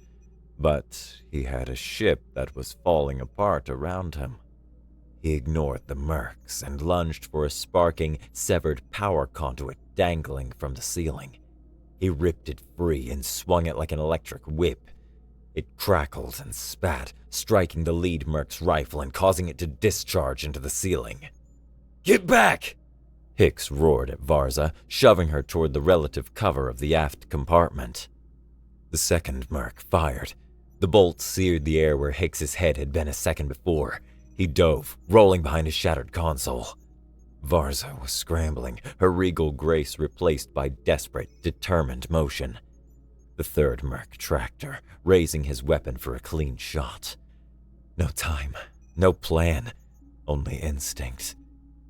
but he had a ship that was falling apart around him. He ignored the mercs and lunged for a sparking, severed power conduit dangling from the ceiling. He ripped it free and swung it like an electric whip. It crackled and spat, striking the lead merc's rifle and causing it to discharge into the ceiling. "Get back!" Hicks roared at Varza, shoving her toward the relative cover of the aft compartment. The second merc fired. The bolt seared the air where Hicks's head had been a second before. He dove, rolling behind his shattered console. Varza was scrambling, her regal grace replaced by desperate, determined motion. The third merc tracked her, raising his weapon for a clean shot. No time, no plan, only instinct.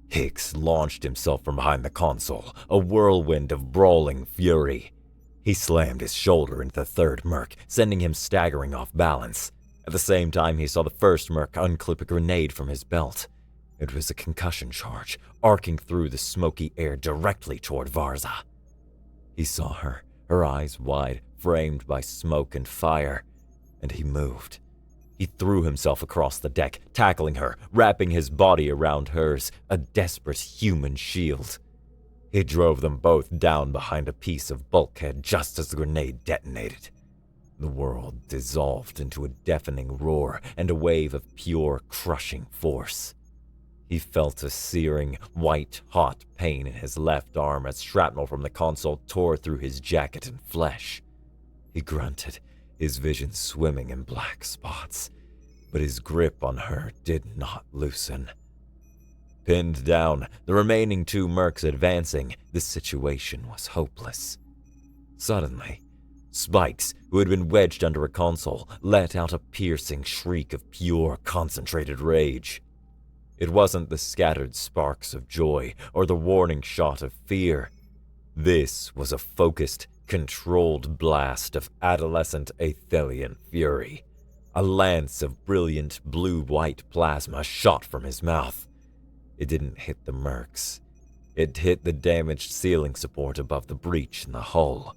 Hicks launched himself from behind the console, a whirlwind of brawling fury. He slammed his shoulder into the third merc, sending him staggering off balance. At the same time, he saw the first merc unclip a grenade from his belt. It was a concussion charge, arcing through the smoky air directly toward Varza. He saw her, her eyes wide, framed by smoke and fire, and he moved. He threw himself across the deck, tackling her, wrapping his body around hers, a desperate human shield. He drove them both down behind a piece of bulkhead just as the grenade detonated. The world dissolved into a deafening roar and a wave of pure, crushing force. He felt a searing, white-hot pain in his left arm as shrapnel from the console tore through his jacket and flesh. He grunted, his vision swimming in black spots, but his grip on her did not loosen. Pinned down, the remaining two mercs advancing, the situation was hopeless. Suddenly, Spikes, who had been wedged under a console, let out a piercing shriek of pure, concentrated rage. It wasn't the scattered sparks of joy or the warning shot of fear. This was a focused, controlled blast of adolescent Athelian fury. A lance of brilliant blue-white plasma shot from his mouth. It didn't hit the mercs. It hit the damaged ceiling support above the breach in the hull.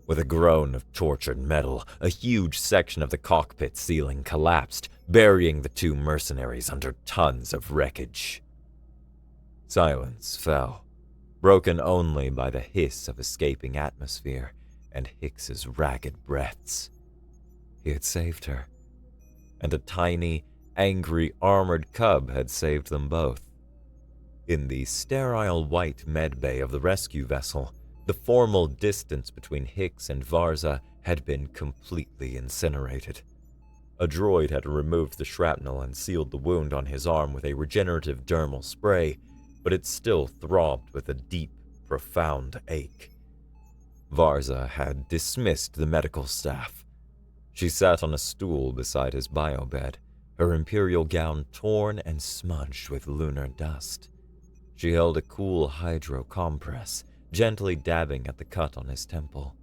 With a groan of tortured metal, a huge section of the cockpit ceiling collapsed, burying the two mercenaries under tons of wreckage. Silence fell, broken only by the hiss of escaping atmosphere and Hicks's ragged breaths. He had saved her, and a tiny, angry, armored cub had saved them both. In the sterile white medbay of the rescue vessel, the formal distance between Hicks and Varza had been completely incinerated. A droid had removed the shrapnel and sealed the wound on his arm with a regenerative dermal spray, but it still throbbed with a deep, profound ache. Varza had dismissed the medical staff. She sat on a stool beside his biobed, her imperial gown torn and smudged with lunar dust. She held a cool hydro compress, gently dabbing at the cut on his temple.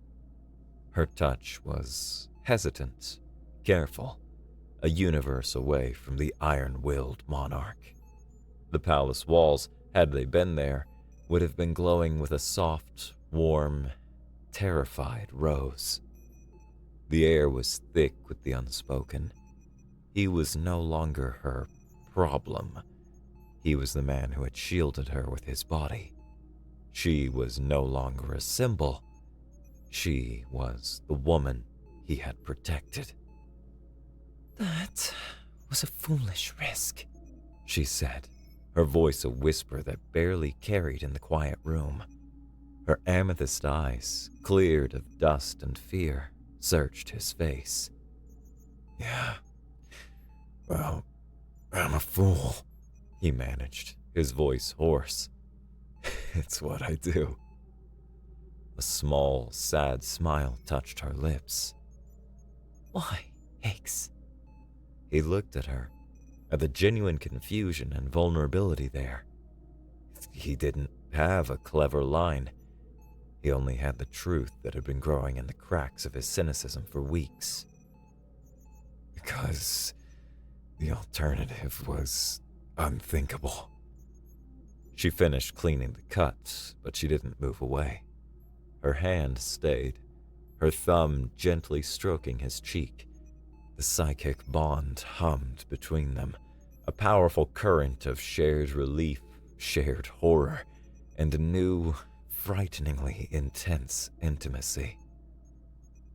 Her touch was hesitant, careful, a universe away from the iron-willed monarch. The palace walls, had they been there, would have been glowing with a soft, warm, terrified rose. The air was thick with the unspoken. He was no longer her problem. He was the man who had shielded her with his body. She was no longer a symbol. She was the woman he had protected. "That was a foolish risk," she said, her voice a whisper that barely carried in the quiet room. Her amethyst eyes, cleared of dust and fear, searched his face. "Yeah, well, I'm a fool," he managed, his voice hoarse. "It's what I do." A small, sad smile touched her lips. "Why, Hicks?" He looked at her, at the genuine confusion and vulnerability there. He didn't have a clever line. He only had the truth that had been growing in the cracks of his cynicism for weeks. Because the alternative was unthinkable. She finished cleaning the cut, but she didn't move away. Her hand stayed, her thumb gently stroking his cheek. The psychic bond hummed between them, a powerful current of shared relief, shared horror, and a new, frighteningly intense intimacy.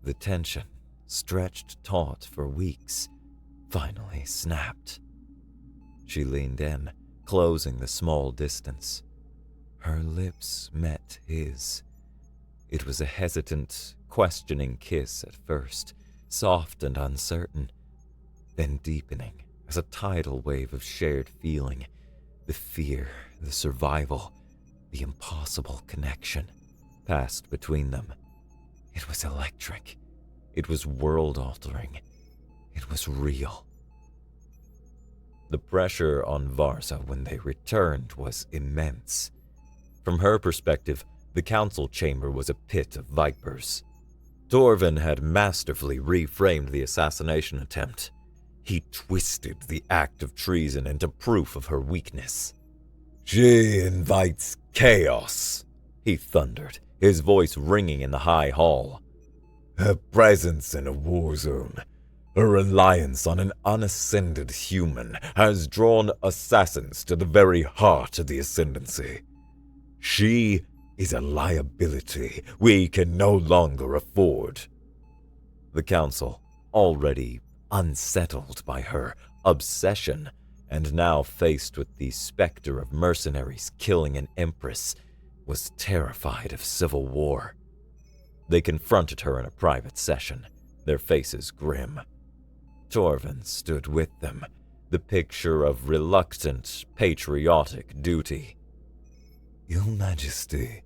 The tension, stretched taut for weeks, finally snapped. She leaned in, closing the small distance. Her lips met his. It was a hesitant, questioning kiss at first, soft and uncertain, then deepening as a tidal wave of shared feeling, the fear, the survival, the impossible connection passed between them. It was electric. It was world-altering. It was real. The pressure on Varsa when they returned was immense. From her perspective, the council chamber was a pit of vipers. Torvin had masterfully reframed the assassination attempt. He twisted the act of treason into proof of her weakness. She invites chaos, he thundered, his voice ringing in the high hall. Her presence in a war zone, her reliance on an unascended human, has drawn assassins to the very heart of the Ascendancy. She is a liability we can no longer afford. The council, already unsettled by her obsession, and now faced with the specter of mercenaries killing an Empress, was terrified of civil war. They confronted her in a private session, their faces grim. Torvin stood with them, the picture of reluctant, patriotic duty. Your Majesty,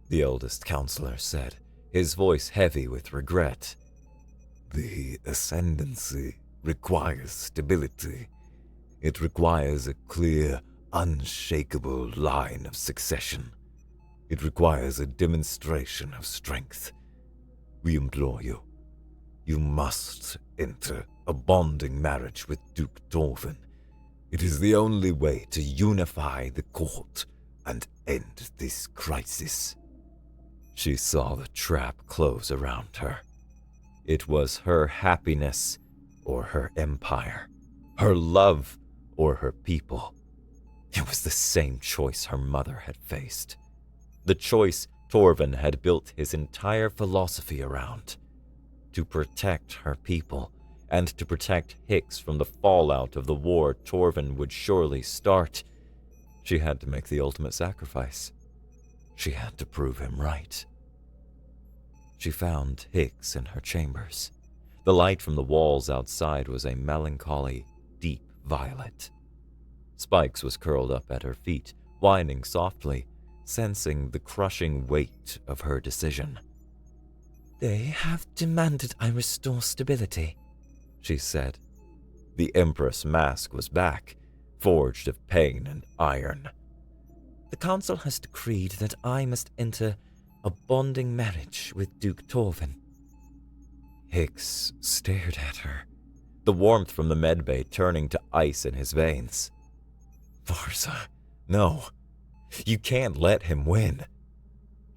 the oldest counselor said, his voice heavy with regret. The Ascendancy requires stability. It requires a clear, unshakable line of succession. It requires a demonstration of strength. We implore you, you must enter a bonding marriage with Duke Torvin. It is the only way to unify the court and end this crisis. She saw the trap close around her. It was her happiness or her empire, her love or her people. It was the same choice her mother had faced. The choice Torvin had built his entire philosophy around. To protect her people, and to protect Hicks from the fallout of the war Torvin would surely start, she had to make the ultimate sacrifice. She had to prove him right. She found Hicks in her chambers. The light from the walls outside was a melancholy, deep violet. Spikes was curled up at her feet, whining softly, sensing the crushing weight of her decision. They have demanded I restore stability, she said. The Empress mask was back, forged of pain and iron. The council has decreed that I must enter a bonding marriage with Duke Torvin. Hicks stared at her, the warmth from the medbay turning to ice in his veins. Varsa, no. You can't let him win.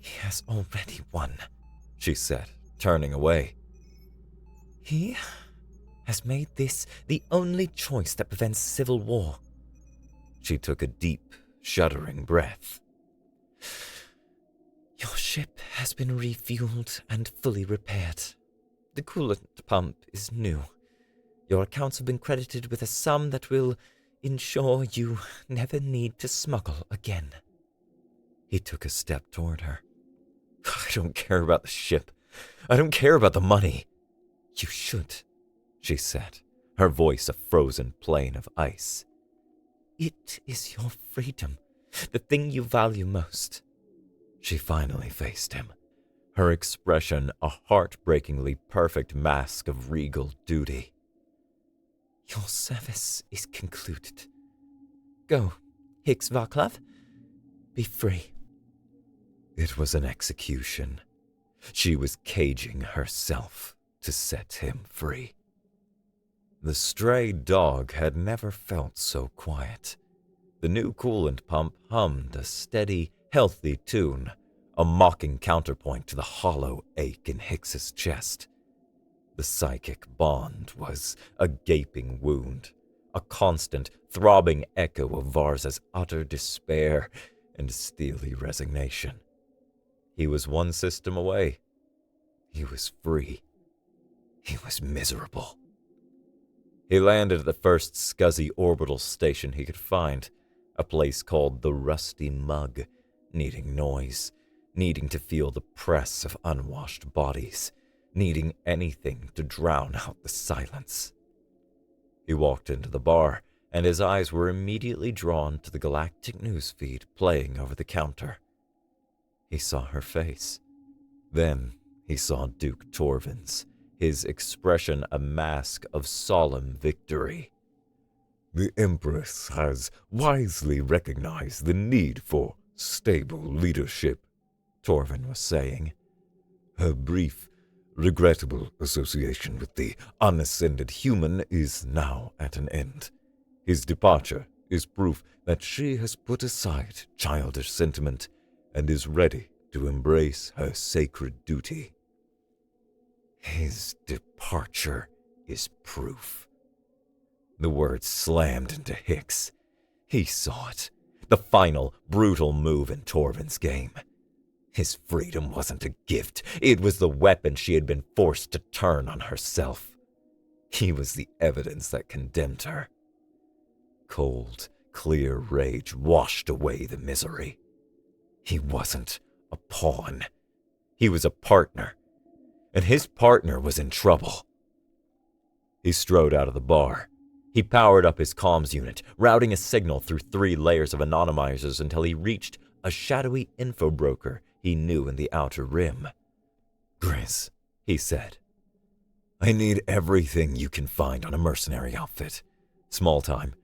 He has already won, she said, turning away. He has made this the only choice that prevents civil war. She took a deep, shuddering breath. Your ship has been refueled and fully repaired. The coolant pump is new. Your accounts have been credited with a sum that will ensure you never need to smuggle again. He took a step toward her. I don't care about the ship. I don't care about the money. You should, she said, her voice a frozen plain of ice. It is your freedom, the thing you value most. She finally faced him, her expression a heartbreakingly perfect mask of regal duty. Your service is concluded. Go, Hicks Vaclav. Be free. It was an execution. She was caging herself to set him free. The stray dog had never felt so quiet. The new coolant pump hummed a steady, healthy tune, a mocking counterpoint to the hollow ache in Hicks's chest. The psychic bond was a gaping wound, a constant, throbbing echo of Varza's utter despair and steely resignation. He was one system away. He was free. He was miserable. He landed at the first scuzzy orbital station he could find, a place called the Rusty Mug, needing noise, needing to feel the press of unwashed bodies, needing anything to drown out the silence. He walked into the bar, and his eyes were immediately drawn to the galactic newsfeed playing over the counter. He saw her face. Then he saw Duke Torvin's, his expression a mask of solemn victory. The Empress has wisely recognized the need for stable leadership, Torvin was saying. Her brief, regrettable association with the unascended human is now at an end. His departure is proof that she has put aside childish sentiment and is ready to embrace her sacred duty. His departure is proof. The word slammed into Hicks. He saw it. The final, brutal move in Torvin's game. His freedom wasn't a gift. It was the weapon she had been forced to turn on herself. He was the evidence that condemned her. Cold, clear rage washed away the misery. He wasn't a pawn. He was a partner. And his partner was in trouble. He strode out of the bar. He powered up his comms unit, routing a signal through 3 layers of anonymizers until he reached a shadowy info broker he knew in the outer rim. Grizz, he said, I need everything you can find on a mercenary outfit. Small time.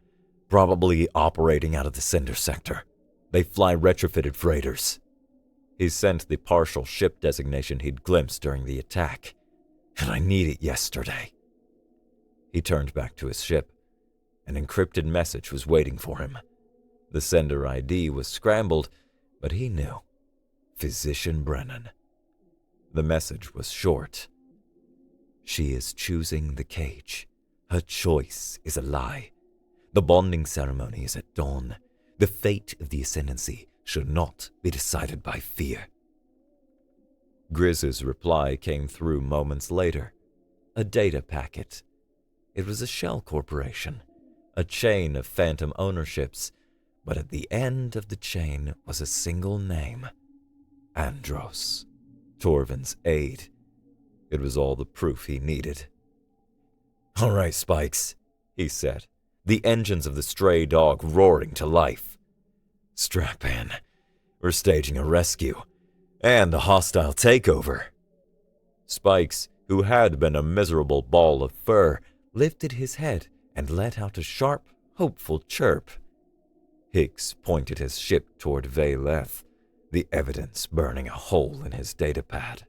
Probably operating out of the Cinder sector. They fly retrofitted freighters. He sent the partial ship designation he'd glimpsed during the attack. And I need it yesterday. He turned back to his ship. An encrypted message was waiting for him. The sender ID was scrambled, but he knew. Physician Brennan. The message was short. She is choosing the cage. Her choice is a lie. The bonding ceremony is at dawn. The fate of the ascendancy should not be decided by fear. Grizz's reply came through moments later. A data packet. It was a shell corporation, a chain of phantom ownerships, but at the end of the chain was a single name. Andros, Torvin's aide. It was all the proof he needed. All right, Spikes, he said, the engines of the stray dog roaring to life. Strap in. We're staging a rescue and a hostile takeover. Spikes, who had been a miserable ball of fur, lifted his head and let out a sharp, hopeful chirp. Hicks pointed his ship toward Valeth, the evidence burning a hole in his datapad.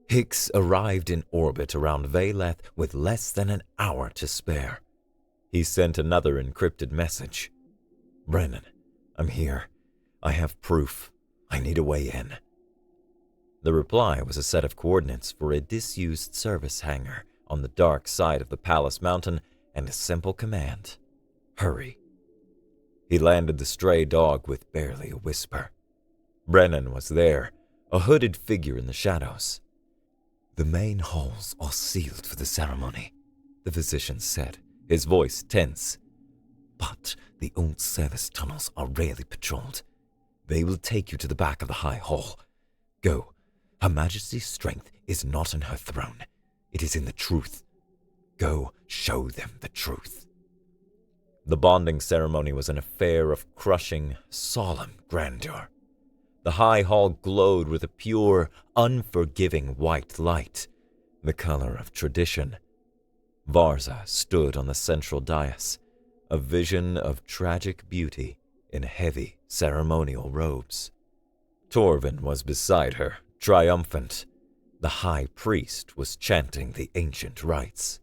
Hicks arrived in orbit around Valeth with less than an hour to spare. He sent another encrypted message. Brennan, I'm here. I have proof. I need a way in. The reply was a set of coordinates for a disused service hangar on the dark side of the Palace Mountain and a simple command. Hurry. He landed the stray dog with barely a whisper. Brennan was there, a hooded figure in the shadows. The main halls are sealed for the ceremony, the physician said, his voice tense. But the old service tunnels are rarely patrolled. They will take you to the back of the high hall. Go. Her Majesty's strength is not in her throne. It is in the truth. Go show them the truth. The bonding ceremony was an affair of crushing, solemn grandeur. The high hall glowed with a pure, unforgiving white light, the color of tradition. Varza stood on the central dais, a vision of tragic beauty in heavy ceremonial robes. Torvin was beside her, triumphant. The high priest was chanting the ancient rites.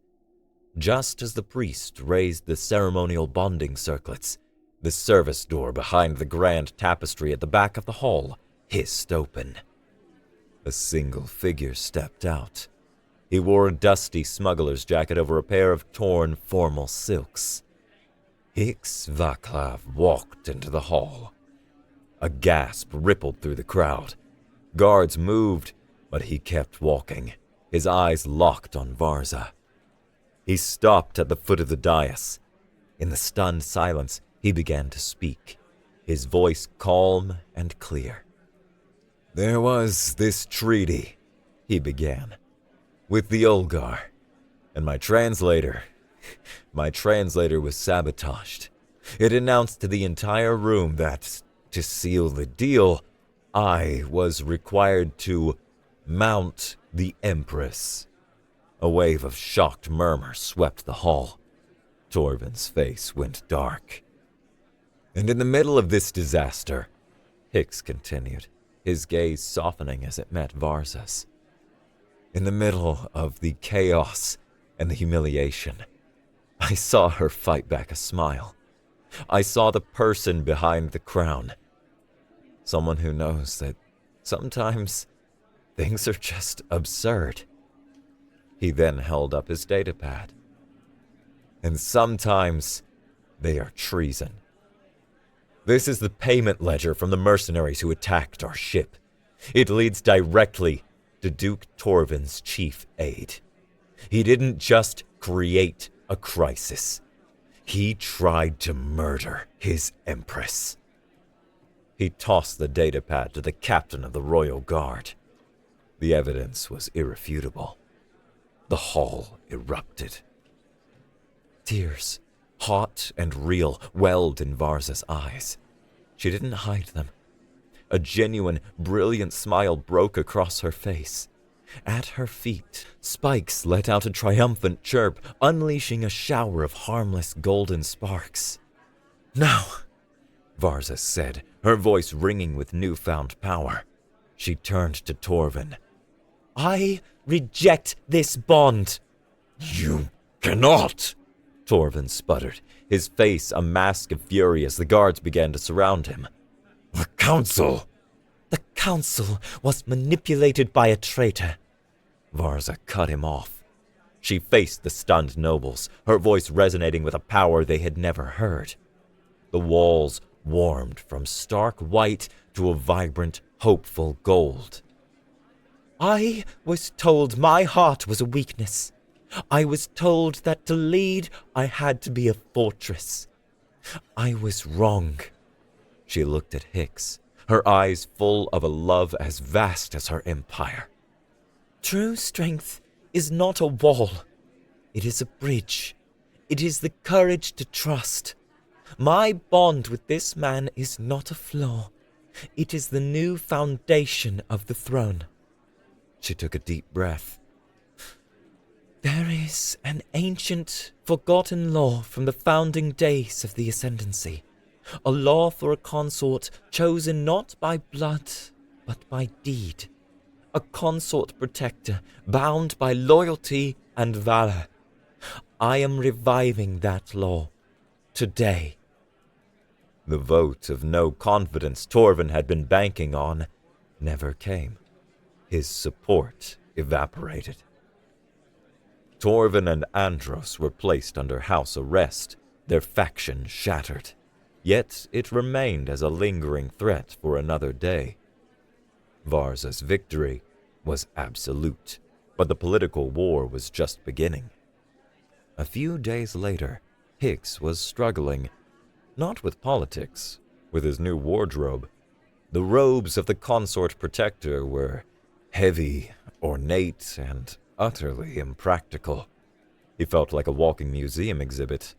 Just as the priest raised the ceremonial bonding circlets, the service door behind the grand tapestry at the back of the hall hissed open. A single figure stepped out. He wore a dusty smuggler's jacket over a pair of torn formal silks. Hicks Vaclav walked into the hall. A gasp rippled through the crowd. Guards moved, but he kept walking, his eyes locked on Varza. He stopped at the foot of the dais. In the stunned silence, he began to speak, his voice calm and clear. "There was this treaty," he began, "with the Olgar, and my translator was sabotaged. It announced to the entire room that, to seal the deal, I was required to mount the Empress." A wave of shocked murmur swept the hall. Torvin's face went dark. "And in the middle of this disaster," Hicks continued, his gaze softening as it met Varza's, "in the middle of the chaos and the humiliation, I saw her fight back a smile. I saw the person behind the crown. Someone who knows that sometimes things are just absurd." He then held up his datapad. "And sometimes they are treason. This is the payment ledger from the mercenaries who attacked our ship. It leads directly to Duke Torvin's chief aide. He didn't just create a crisis. He tried to murder his Empress." He tossed the datapad to the captain of the Royal Guard. The evidence was irrefutable. The hall erupted. Tears, hot and real, welled in Varza's eyes. She didn't hide them. A genuine, brilliant smile broke across her face. At her feet, Spikes let out a triumphant chirp, unleashing a shower of harmless golden sparks. "Now," Varza said, her voice ringing with newfound power. She turned to Torvin. "I reject this bond." "You cannot!" Torvin sputtered, his face a mask of fury as the guards began to surround him. "The council!" "The council was manipulated by a traitor." Varza cut him off. She faced the stunned nobles, her voice resonating with a power they had never heard. The walls warmed from stark white to a vibrant, hopeful gold. "I was told my heart was a weakness. I was told that to lead, I had to be a fortress. I was wrong." She looked at Hicks, her eyes full of a love as vast as her empire. "True strength is not a wall. It is a bridge. It is the courage to trust. My bond with this man is not a flaw. It is the new foundation of the throne." She took a deep breath. "There is an ancient, forgotten law from the founding days of the Ascendancy. A law for a consort chosen not by blood, but by deed. A consort protector bound by loyalty and valor. I am reviving that law today." The vote of no confidence Torvin had been banking on never came. His support evaporated. Torvin and Andros were placed under house arrest, their faction shattered. Yet it remained as a lingering threat for another day. Varza's victory was absolute, but the political war was just beginning. A few days later, Hicks was struggling, not with politics, with his new wardrobe. The robes of the consort protector were heavy, ornate, and utterly impractical. He felt like a walking museum exhibit.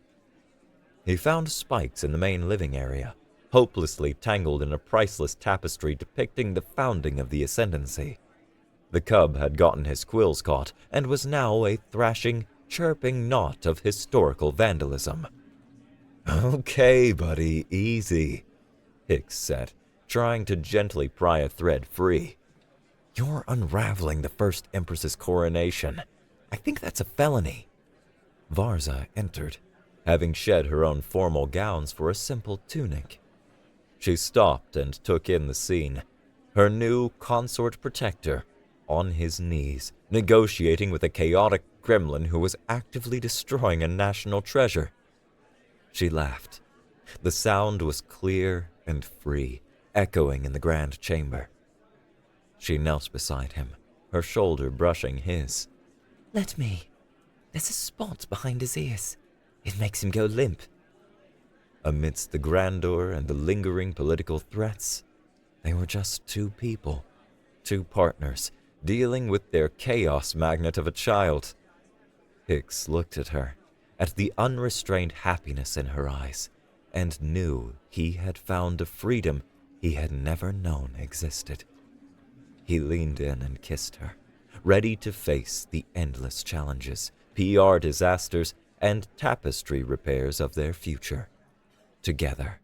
He found Spikes in the main living area, hopelessly tangled in a priceless tapestry depicting the founding of the Ascendancy. The cub had gotten his quills caught and was now a thrashing, chirping knot of historical vandalism. "Okay, buddy, easy," Hicks said, trying to gently pry a thread free. "You're unraveling the first Empress's coronation. I think that's a felony." Varza entered, having shed her own formal gowns for a simple tunic. She stopped and took in the scene, her new consort protector on his knees, negotiating with a chaotic gremlin who was actively destroying a national treasure. She laughed. The sound was clear and free, echoing in the grand chamber. She knelt beside him, her shoulder brushing his. "Let me. There's a spot behind his ears. It makes him go limp." Amidst the grandeur and the lingering political threats, they were just two people, two partners, dealing with their chaos magnet of a child. Hicks looked at her, at the unrestrained happiness in her eyes, and knew he had found a freedom he had never known existed. He leaned in and kissed her, ready to face the endless challenges, PR disasters, and tapestry repairs of their future. Together.